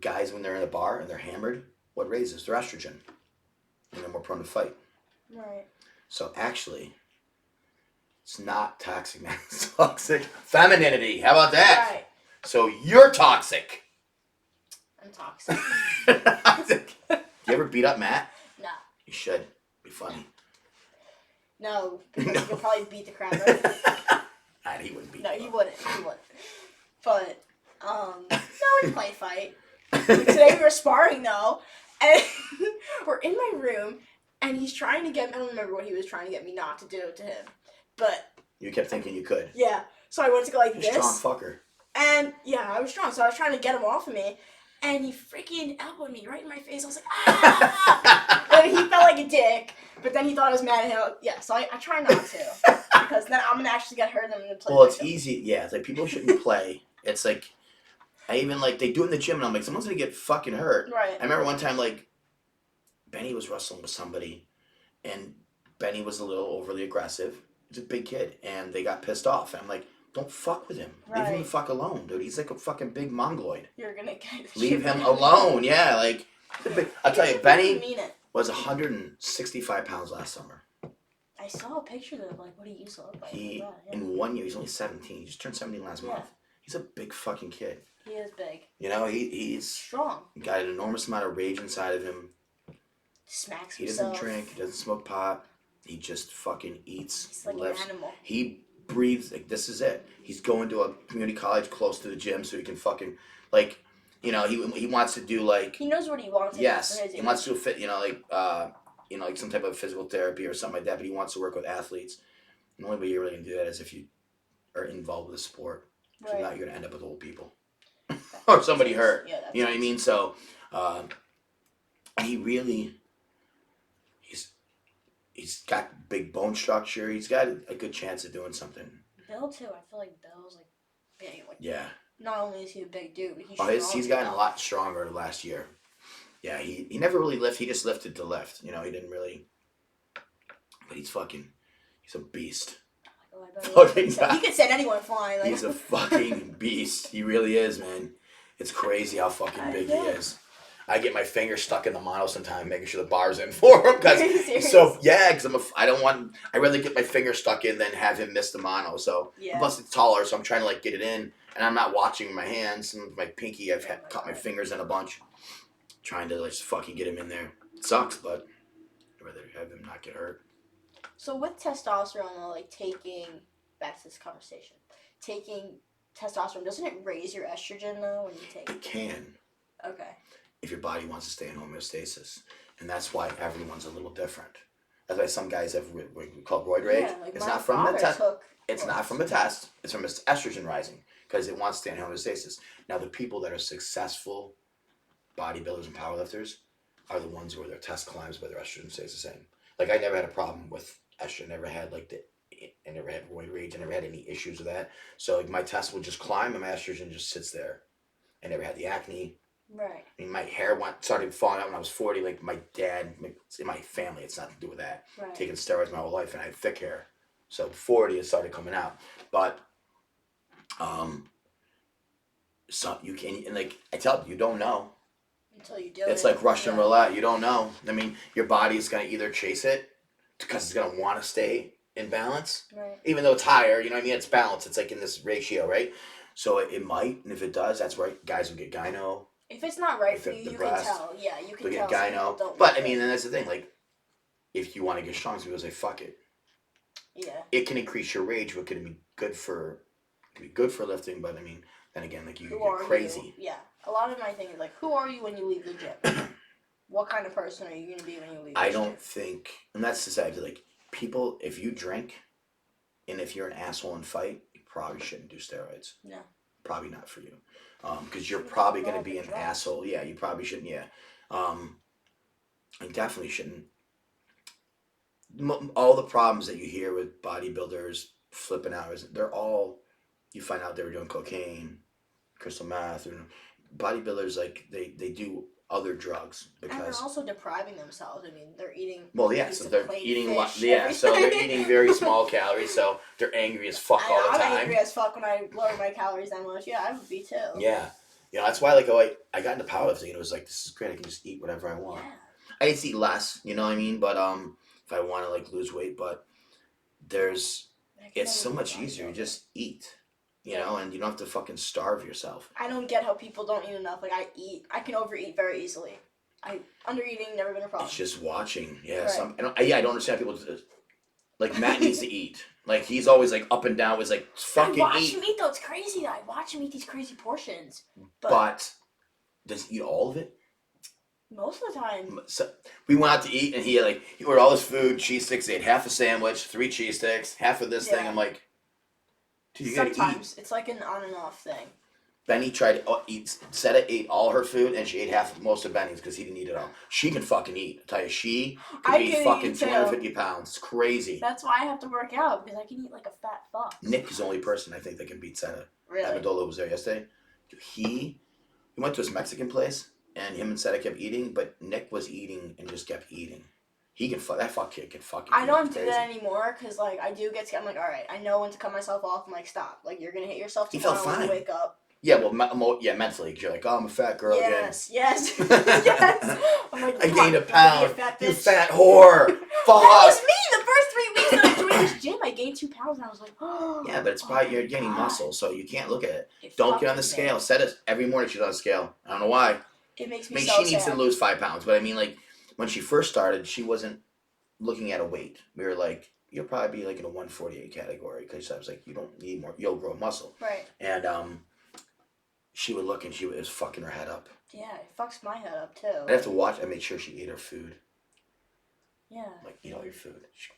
Guys, when they're in a bar and they're hammered, what raises? Their estrogen, and they're more prone to fight. Right. So actually, it's not toxic, man. It's toxic femininity. How about that? Right. So you're toxic. I'm toxic. Toxic. You ever beat up Matt? No. You should. Be funny. No, because you'll probably beat the crap out of him. He wouldn't beat. No, he wouldn't. But no, we play fight. Today we were sparring though, and we're in my room, and he's trying to get me. I don't remember what he was trying to get me not to do to him, but you kept thinking you could. Yeah, so I went to go like You're this. Strong fucker. And yeah, I was strong, so I was trying to get him off of me, and he freaking elbowed me right in my face. I was like, ah! And he felt like a dick, but then he thought I was mad at him. Yeah, so I try not to, because then I'm gonna actually get hurt and I'm gonna play. Well, it's easy. Yeah, it's people shouldn't play. It's I even they do it in the gym, and I'm like, someone's gonna get fucking hurt. Right. I remember one time Benny was wrestling with somebody, and Benny was a little overly aggressive. He's a big kid, and they got pissed off. And I'm like, don't fuck with him. Right. Leave him the fuck alone, dude. He's like a fucking big mongoloid. You're gonna get Leave him alone. Yeah, like I'll tell you, Benny mean it. was 165 pounds last summer. I saw a picture of like what he used to look like. In 1 year, he's only 17. He just turned 17 last month. He's a big fucking kid. He is big. You know, he's strong. Got an enormous amount of rage inside of him. Smacks He himself. doesn't drink. He doesn't smoke pot. He just fucking eats. He's like lives. an animal. He breathes. Like, this is it. He's going to a community college close to the gym so he can fucking, like, you know, he wants to do, like... He knows what he wants. Yes. He wants to do a fit, you know, like some type of physical therapy or something like that, but he wants to work with athletes. And the only way you're really going to do that is if you are involved with a sport. So now you're going to end up with old people. Or somebody hurt. Yeah, you know what I mean? So, he really... He's got big bone structure. He's got a good chance of doing something. Bill too. I feel like Bill's like big. Like, yeah. Not only is he a big dude, but he's gotten a lot stronger last year. Yeah, he never really lifted. He just lifted to lift. You know, he didn't really. But he's a beast. He could send anyone flying. Like. He's a fucking beast. He really is, man. It's crazy how fucking big he is. I get my finger stuck in the mono sometimes, making sure the bar's in for him. Because I'd rather get my finger stuck in than have him miss the mono. So, plus it's taller, so I'm trying to like get it in, and I'm not watching my hands. And my pinky, I've cut my fingers in a bunch, trying to like just fucking get him in there. It sucks, but I'd rather have him not get hurt. So with testosterone, though, like back to this conversation, taking testosterone, doesn't it raise your estrogen though when you take it? It can. Okay. If your body wants to stay in homeostasis. And that's why everyone's a little different. That's why some guys have what we call roid rage. Yeah, like it's not from the test. It's not from the test. It's from its estrogen rising because it wants to stay in homeostasis. Now, the people that are successful bodybuilders and powerlifters are the ones where their test climbs but their estrogen stays the same. Like, I never had a problem with estrogen. I never had I never had roid rage. I never had any issues with that. So, like, my test would just climb and my estrogen just sits there. I never had the acne. Right. I mean, my hair started falling out when I was 40. Like, my dad, in my family, it's nothing to do with that. Right. Taking steroids my whole life, and I had thick hair. So, 40, it started coming out. But, so you can, and like, I tell you, you don't know. Until you do It's like Russian roulette. You don't know. I mean, your body is going to either chase it because it's going to want to stay in balance. Right. Even though it's higher, you know what I mean? It's balanced. It's like in this ratio, right? So, it might, and if it does, that's where guys will get gyno. If it's not right for you, you can tell. Yeah, you can tell. Gyno. But I mean, and that's the thing. Like, if you want to get strong, some people say, "Fuck it." Yeah. It can increase your rage, but can be good for lifting. But I mean, then again, like you're crazy. You? Yeah. A lot of my thing is like, who are you when you leave the gym? What kind of person are you going to be when you leave? I don't think, and that's the side. Like people, if you drink, and if you're an asshole in fight, you probably shouldn't do steroids. No. Probably not for you. Because you're probably going to be an asshole. Yeah, you probably shouldn't. Yeah. I definitely shouldn't. All the problems that you hear with bodybuilders flipping out, they're all, you find out they were doing cocaine, crystal meth, or bodybuilders, like, they do other drugs because... And they're also depriving themselves. I mean, they're eating... Well, yeah, so they're eating... so they're eating very small calories, so they're angry as fuck all the time. I'm angry as fuck when I lower my calories that much. Yeah, I would be too. Yeah. You know, that's why, like, I got into powerlifting, and it was like, this is great, I can just eat whatever I want. Yeah. I just eat less, you know what I mean? But, if I want to, like, lose weight, but it's so much easier, you just eat. You know, and you don't have to fucking starve yourself. I don't get how people don't eat enough. Like, I can overeat very easily. Undereating, never been a problem. It's just watching. Yeah, right. I don't understand people. Like, Matt needs to eat. Like, he's always, like, up and down. Was like, fucking eat. I watch him eat, though. It's crazy. I watch him eat these crazy portions. But does he eat all of it? Most of the time. So, we went out to eat, and he ordered all this food, cheese sticks. He ate half a sandwich, 3 cheese sticks, half of this thing. I'm like... You sometimes it's like an on and off thing. Benny tried to eat. Seta ate all her food, and she ate most of Benny's because he didn't eat it all. She can fucking eat. I tell you, she can eat fucking 250 pounds. It's crazy. That's why I have to work out because I can eat like a fat fuck. Nick is the only person I think that can beat Seta. Really? Amendola was there yesterday. He went to his Mexican place, and him and Seta kept eating, but Nick was eating and just kept eating. That fuck kid can fucking. I don't do crazy. that anymore because like I do get. I'm like, all right, I know when to cut myself off. I'm like, stop. Like you're gonna hit yourself He tomorrow felt when fine. you wake up. Yeah, well, mentally, you're like, oh, I'm a fat girl Yes, yes, again. yes. I'm like, I come gained on, a pound. fat You bitch. fat whore. That Fuck. was me. The first 3 weeks that I joined this gym, I gained 2 pounds, and I was like, oh. Yeah, but it's probably you're getting muscle, so you can't look at it. It Don't get on the fucking scale. makes- Set it every morning. She's on a scale. I don't know why. It makes I me mean, so she needs sad. to lose 5 pounds, but I mean, like when she first started, she wasn't looking at a weight. We were like, you'll probably be like in a 148 category because I was like, you don't need more. You'll grow muscle. Right. And she would look and she was fucking her head up. Yeah, it fucks my head up too. I'd have to watch. I made sure she ate her food. Yeah. Like, eat all your food. She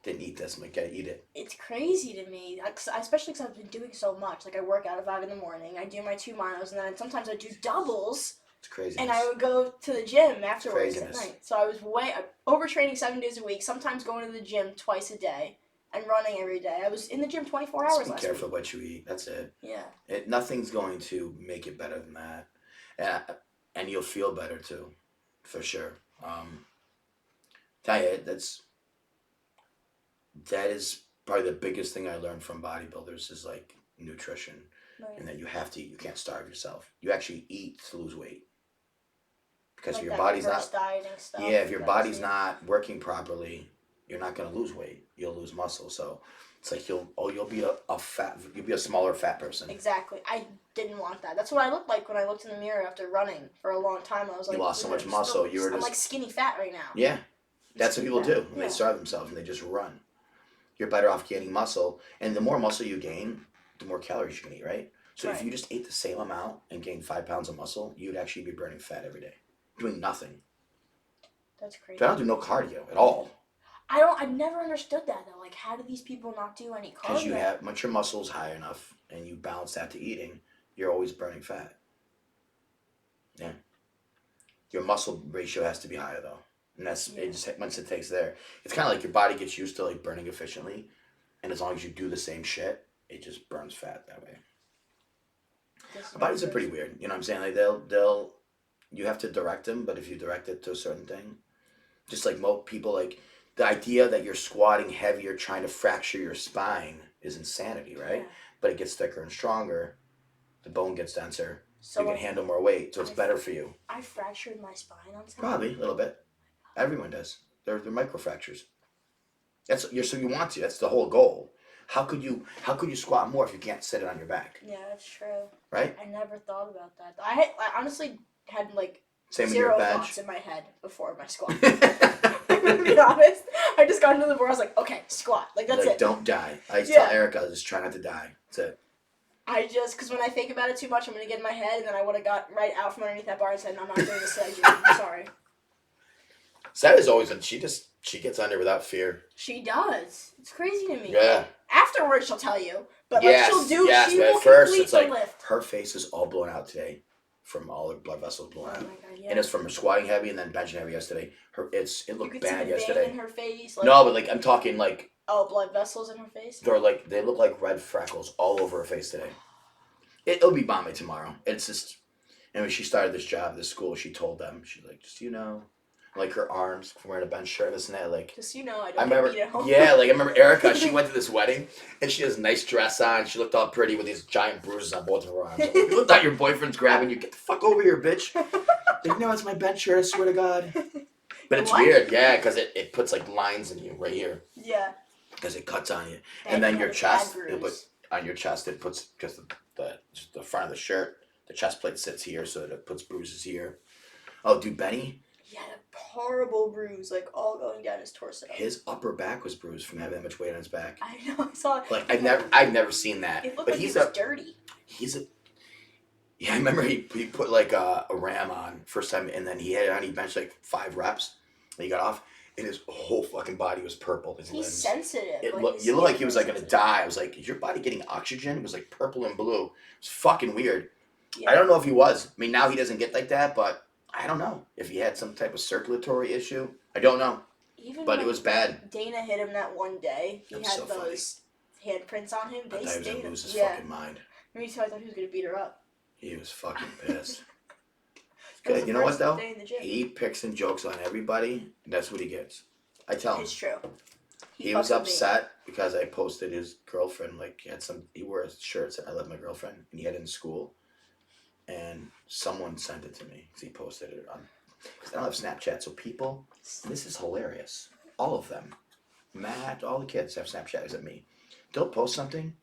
didn't eat this. I'm like, gotta eat it. It's crazy to me, especially because I've been doing so much. Like I work out at 5 in the morning. I do my 2 miles, and then sometimes I do doubles. It's crazy. And I would go to the gym afterwards at Craziness. night. So I was overtraining 7 days a week. Sometimes going to the gym twice a day and running every day. I was in the gym 24 hours Just be last careful week. what you eat. That's it. Yeah. Nothing's going to make it better than that, and you'll feel better too, for sure. Tell you that is probably the biggest thing I learned from bodybuilders is like nutrition, Right. and that you have to eat. You can't starve yourself. You actually eat to lose weight because Like if your that body's not. reverse dieting stuff. Yeah, if your that body's too. not working properly, you're not gonna lose weight. You'll lose muscle. So it's like you'll be you'll be a smaller fat person. Exactly. I didn't want that. That's what I looked like when I looked in the mirror after running for a long time. I was like, You lost so much I'm muscle, you were I'm just- like skinny fat right now. Yeah, that's what Skinny people fat. do when they starve themselves and they just run. You're better off gaining muscle, and the more muscle you gain, the more calories you can eat, right? So if Right. you just ate the same amount and gained 5 pounds of muscle, you'd actually be burning fat every day, doing nothing. That's crazy. So I don't do no cardio at all. I've never understood that though. Like, how do these people not do any Because cardio? once your muscle's high enough and you balance that to eating, you're always burning fat. Yeah. Your muscle ratio has to be higher though. And that's Yeah. it just once it takes there. It's kinda like your body gets used to like burning efficiently. And as long as you do the same shit, it just burns fat that way. This is Bodies are my pretty first- weird. You know what I'm saying? Like they'll you have to direct them, but if you direct it to a certain thing, just like most people, like the idea that you're squatting heavier trying to fracture your spine is insanity, right? Yeah. But it gets thicker and stronger, the bone gets denser, So you can handle more weight, so it's better for you. I fractured my spine on Saturday. Probably a little bit. Everyone does. They're microfractures. So you want to. That's the whole goal. How could you squat more if you can't sit it on your back? Yeah, that's true. Right? I never thought about that. I honestly had like Same with zero your bench. thoughts in my head before my squat. I'm gonna be honest. I just got into the board. I was like, okay, squat. Like that's Like, it. don't die. I used to Yeah. tell Erica, just try not to die. That's it. Because when I think about it too much, I'm gonna get in my head, and then I would have got right out from underneath that bar and said, no, I'm not doing this today, Jim. I'm sorry. Sad is always, she gets under without fear. She does. It's crazy to me. Yeah. Afterwards, she'll tell you, but Yes, like she'll do. yes, She but will at first complete it's the like lift. her face is all blown out today from all her blood vessels blown Oh out. my god, yeah. And it's from her squatting heavy and then benching heavy yesterday. It you looked could bad see the vein yesterday. in her face. Like, No, but like I'm talking like oh, blood vessels in her face. they look like red freckles all over her face today. It'll be bombing tomorrow. It's just, and when she started this job at this school, she told them, she's like, just like her arms from wearing a bench shirt, this and that, like. Just I don't I remember, get beat at home. yeah, like I remember Erica. She went to this wedding and she has a nice dress on. She looked all pretty with these giant bruises on both of her arms. Like, you looked like your boyfriend's grabbing you. Get the fuck over here, bitch. Like, no, it's my bench shirt. I swear to God. But it's What? weird, yeah, because it puts like lines in you right here Yeah. because it cuts on you, Bad and then bruise, your bad chest. bruise. On your chest, it puts just the front of the shirt. The chest plate sits here, so that it puts bruises here. Oh, dude, Benny. He had a horrible bruise, like all going down his torso. His upper back was bruised from having that much weight on his back. I know. I saw it. Like I've never seen that. It looked But like he he's was dirty. Yeah, I remember he put like a ram on first time, and then he benched like 5 reps, and he got off, and his whole fucking body was purple. His He's limbs. sensitive. You his looked skin like he was like gonna sensitive. die. I was like, is your body getting oxygen? It was like purple and blue. It was fucking weird. Yeah. I don't know if he was. I mean, now he doesn't get like that, but I don't know if he had some type of circulatory issue. I don't know, Even but when it was bad. Dana hit him that one day. He That was had so funny. those handprints on him. I They thought he was stayed. gonna lose his Yeah. fucking mind. Me too. I thought he was gonna beat her up. He was fucking pissed. good. You know what though? Day in the gym. He picks and jokes on everybody, and that's what he gets. I tell him. It's true. He was upset because I posted his girlfriend, like, he wore a shirt that said, "I love my girlfriend," and he had it in school. And someone sent it to me because he posted it on, because I don't have Snapchat. So people, this is hilarious. All of them, Matt, all the kids have Snapchat except me. They'll post something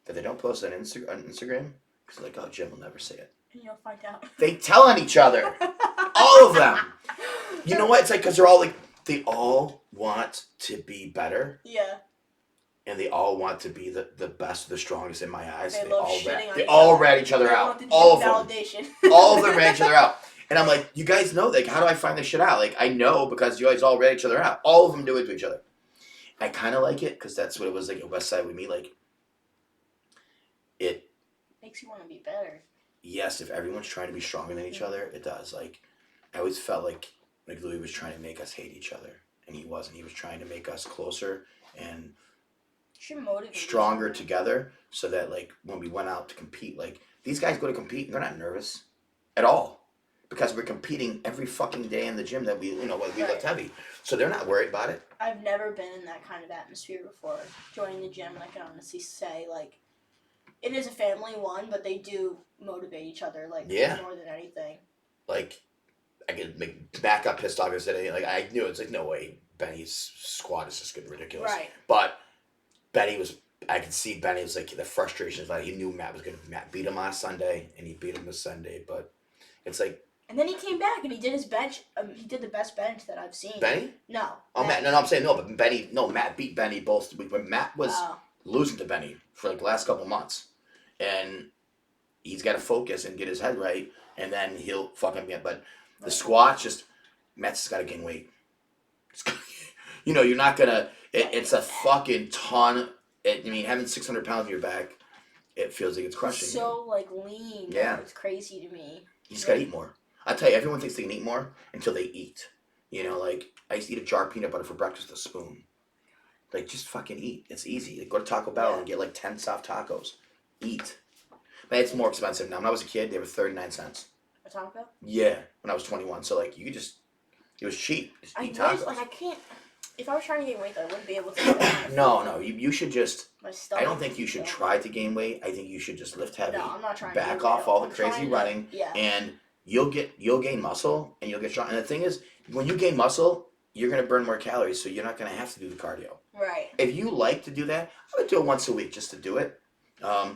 that they don't post on Instagram because like, oh, Jim will never see it. And you'll find out. They tell on each other. All of them. You know what? It's like because they're all like, they all want to be better. Yeah. And they all want to be the best, the strongest in my eyes. They love shitting on they each all other. rat each other They out. want the All of validation. them. All of them rat each other out. And I'm like, you guys know, like, how do I find this shit out? Like, I know because you guys all rat each other out. All of them do it to each other. I kind of like it because that's what it was like at West Side with me. Like, it makes you want to be better. Yes, if everyone's trying to be stronger than each other, it does. Like, I always felt like Louis was trying to make us hate each other, and he wasn't. He was trying to make us closer and stronger together, so that like when we went out to compete, like these guys go to compete and they're not nervous at all because we're competing every fucking day in the gym that we lift heavy, so they're not worried about it. I've never been in that kind of atmosphere before, joining the gym, and I can honestly say like it is a family one, but they do motivate each other like more than anything. Like I could back up pissed off yesterday. Like I knew it's like no way Benny's squat is just getting ridiculous, right? But I could see Benny was like the frustration is like he knew Matt beat him on Sunday and he beat him this Sunday, but it's like. And then he came back and he did his bench. He did the best bench that I've seen. Benny? No. Oh, Matt. No, I'm saying no, but Benny. No, Matt beat Benny both. When Matt was losing to Benny for like the last couple months, and he's got to focus and get his head right, and then he'll fucking get. But the squats, just Matt's got to gain weight. You're not gonna. It's a fucking ton. Having 600 pounds on your back, it feels like it's crushing. He's so like lean. Yeah, it's crazy to me. You just gotta eat more. I tell you, everyone thinks they can eat more until they eat. Like I used to eat a jar of peanut butter for breakfast with a spoon. Like just fucking eat. It's easy. Like, go to Taco Bell and get like 10 soft tacos. Eat. But it's more expensive now. When I was a kid, they were 39 cents. A Taco Bell? Yeah, when I was 21. So like you could just, it was cheap. Just eat tacos. I can't. If I was trying to gain weight, though, I wouldn't be able to. Do that. No. You should just. My stomach. I don't think you should try to gain weight. I think you should just lift heavy. No, I'm not trying. Back off all the crazy running. And you'll gain muscle and you'll get strong. And the thing is, when you gain muscle, you're gonna burn more calories, so you're not gonna have to do the cardio. Right. If you like to do that, I would do it once a week just to do it. I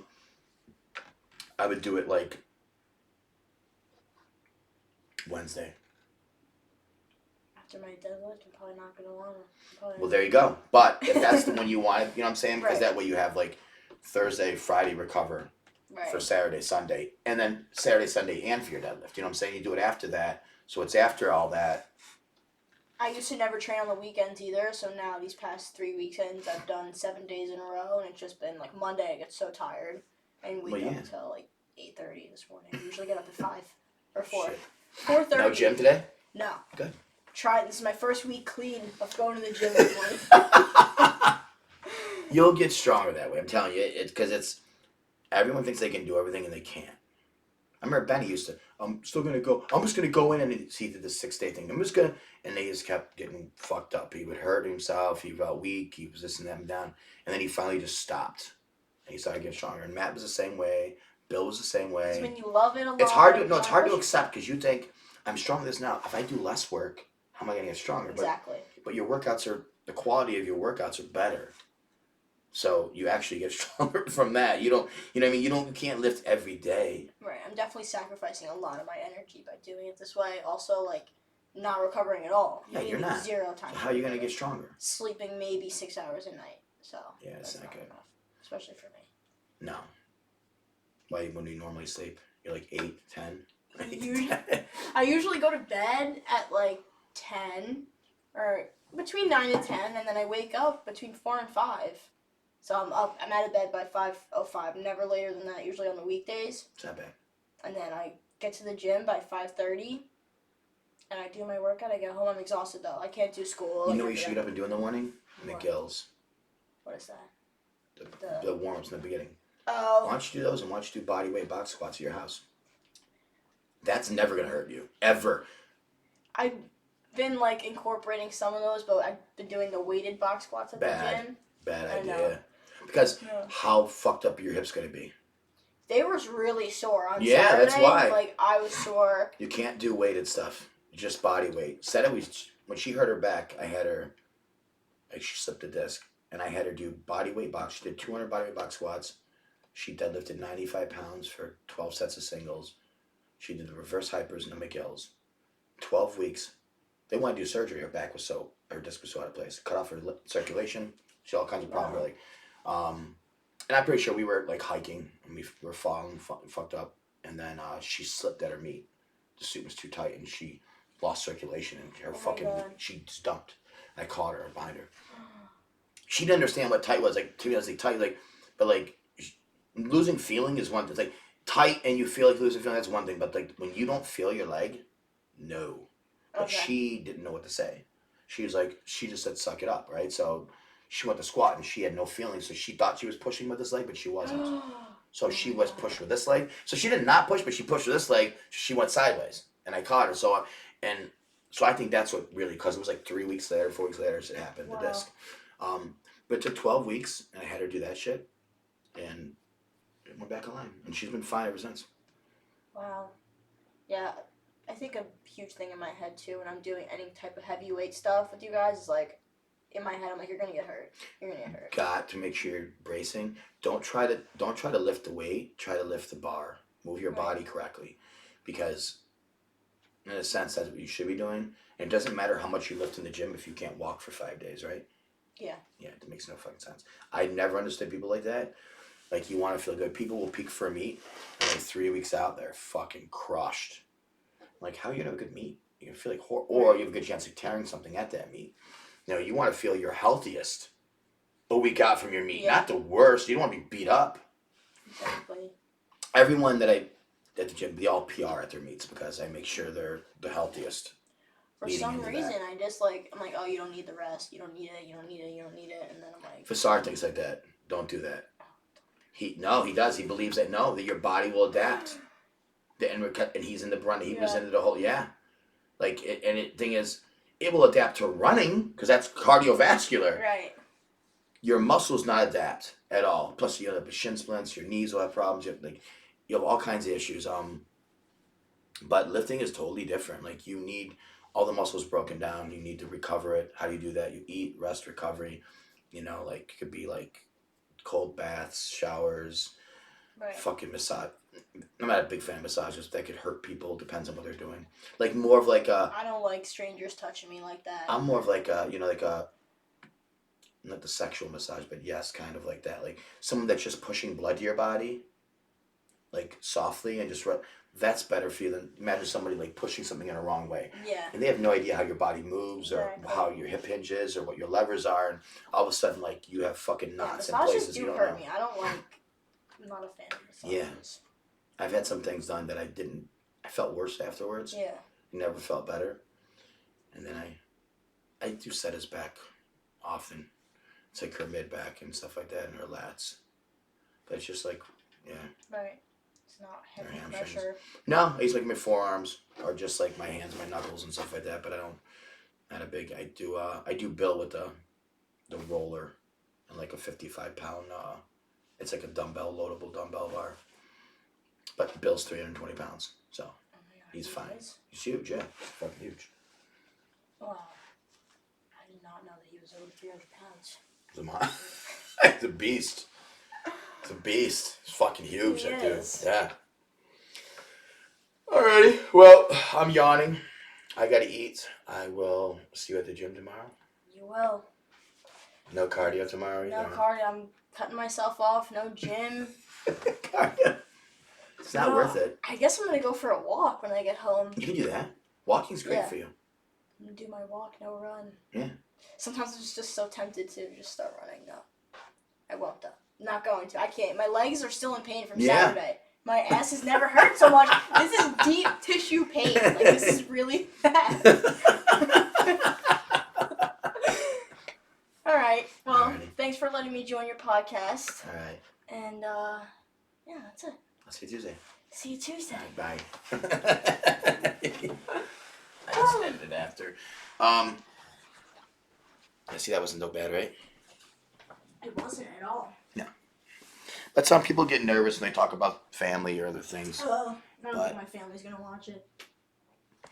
would do it like Wednesday. After my deadlift, I'm probably not gonna want to. Well, there you go. But if that's the one you wanted, you know what I'm saying? Because right. That way you have like Thursday, Friday recover. Right. For Saturday, Sunday, and then Saturday, Sunday, and for your deadlift. You know what I'm saying? You do it after that, so it's after all that. I used to never train on the weekends either, so now these past 3 weekends I've done 7 days in a row, and it's just been like Monday I get so tired, and we go until like 8:30 this morning. I usually get up at 5 or 4. 4:30. No gym today? No. Good. This is my first week clean of going to the gym this morning. You'll get stronger that way. I'm telling you, because it's. Everyone thinks they can do everything and they can't. I remember Benny used to, I'm just going to go in and he did the 6-day thing. And they just kept getting fucked up. He would hurt himself. He felt weak. He was this and that and down. And then he finally just stopped. And he started getting stronger. And Matt was the same way. Bill was the same way. It's when you love it a lot. It's hard to accept because you think, I'm strong at this now. If I do less work, how am I going to get stronger? Exactly. But your the quality of your workouts are better. So you actually get stronger from that. You can't lift every day. Right. I'm definitely sacrificing a lot of my energy by doing it this way. Also, like, not recovering at all. Yeah, you're not. 0 time. So how are you going to get stronger? Sleeping maybe 6 hours a night. So yeah, it's not good. Enough, especially for me. No. Why, when do you normally sleep? You're like 8, 10? I usually go to bed at like 10 or between 9 and 10, and then I wake up between 4 and 5. So I'm out of bed by 5:05, never later than that, usually on the weekdays. It's not bad. And then I get to the gym by 5:30, and I do my workout. I get home, I'm exhausted though. I can't do school. You know what you should get up and do in the morning? McGill's. What is that? The warm-ups in the beginning. Oh. Why don't you do those and why don't you do body weight box squats at your house? That's never gonna hurt you ever. I've been like incorporating some of those, but I've been doing the weighted box squats at the gym. Bad I know. idea. Because Yeah. how fucked up are your hips gonna be? They were really sore on Yeah, Saturday. that's why. Like, I was sore. You can't do weighted stuff. Just body weight. When she hurt her back, I had her, like, she slipped a disc, and I had her do body weight box. She did 200 body weight box squats. She deadlifted 95 pounds for 12 sets of singles. She did the reverse hypers and the McGills. 12 weeks. They wanted to do surgery. Her back was her disc was so out of place. Cut off her circulation. She had all kinds of problems. Like, and I'm pretty sure we were like hiking and we were falling, fucked up. And then she slipped at her meet. The suit was too tight and she lost circulation and her she just dumped. I caught her behind her. She didn't understand what tight was. Like, to me, I was like, tight, like, but like, losing feeling is one thing. It's like tight and you feel like losing feeling, that's one thing. But like, when you don't feel your leg, no. But she didn't know what to say. She was like, she just said, suck it up, right? So she went to squat and she had no feeling. So she thought she was pushing with this leg, but she wasn't. So she was pushed with this leg. So she did not push, but she pushed with this leg. She went sideways. And I caught her. So I think that's what really, because it was like 3 weeks later, 4 weeks later, it happened, the disc. But it took 12 weeks and I had her do that shit. And it went back online. And she's been fine ever since. Wow. Yeah. I think a huge thing in my head too when I'm doing any type of heavyweight stuff with you guys is like, in my head I'm like, you're gonna get hurt. You're gonna get hurt. Got to make sure you're bracing. Don't try to lift the weight. Try to lift the bar. Move your body correctly, because in a sense that's what you should be doing. And it doesn't matter how much you lift in the gym if you can't walk for 5 days, right? Yeah. Yeah, it makes no fucking sense. I never understood people like that. Like, you want to feel good. People will peak for a meet, and like 3 weeks out, they're fucking crushed. Like, how are you gonna have a good meet? You're gonna feel like or you have a good chance of tearing something at that meet. You want to feel your healthiest a week out from your meet, not the worst. You don't want to be beat up. Exactly. Everyone that at the gym, they all PR at their meets because I make sure they're the healthiest. For some reason, I'm like, oh, you don't need the rest. You don't need it. You don't need it. You don't need it. And then I'm like, Fasar thinks like that. Don't do that. He does. He believes that your body will adapt. And he's in the brunt. He was into the whole Like, thing is, it will adapt to running because that's cardiovascular. Right. Your muscles not adapt at all. Plus, you have shin splints. Your knees will have problems. You have all kinds of issues. But lifting is totally different. Like, you need all the muscles broken down. You need to recover it. How do you do that? You eat, rest, recovery. Like, it could be like cold baths, showers, fucking massage. I'm not a big fan of massages. That could hurt people. Depends on what they're doing. Like, more of like a... I don't like strangers touching me like that. I'm more of like a, like a... Not the sexual massage, but yes, kind of like that. Like, someone that's just pushing blood to your body, like, softly and just... That's better for you than... Imagine somebody, like, pushing something in a wrong way. Yeah. And they have no idea how your body moves or how your hip hinges or what your levers are. And all of a sudden, like, you have fucking knots in places you don't know. Massages do hurt me. I don't like... I'm not a fan of massages. Yeah. I've had some things done that I felt worse afterwards. Yeah. Never felt better. And then I do set his back often. It's like her mid back and stuff like that and her lats. But it's just like, Right. It's not heavy pressure. No, I use like my forearms or just like my hands, my knuckles and stuff like that. But I do Bill with the roller and like a 55-pound, it's like a loadable dumbbell bar. But Bill's 320 pounds, so he's fine. He's huge, yeah. He's fucking huge. Wow. I did not know that he was over 300 pounds. He's a beast. He's a beast. He's fucking huge, that dude. Yeah. Alrighty. Well, I'm yawning. I gotta eat. I will see you at the gym tomorrow. You will. No cardio tomorrow either. No cardio. I'm cutting myself off. No gym. Cardio. It's not worth it. I guess I'm going to go for a walk when I get home. You can do that. Walking's great for you. I'm going to do my walk, no run. Yeah. Sometimes I'm just so tempted to just start running. No. I won't, though. I'm not going to. I can't. My legs are still in pain from Saturday. My ass has never hurt so much. This is deep tissue pain. Like, this is really bad. All right. Well, thanks for letting me join your podcast. All right. And, yeah, that's it. I'll see you Tuesday. See you Tuesday. Bye. I just ended after. I see that wasn't so bad, right? It wasn't at all. No. But some people get nervous when they talk about family or other things. Oh, I don't But- think my family's gonna watch it.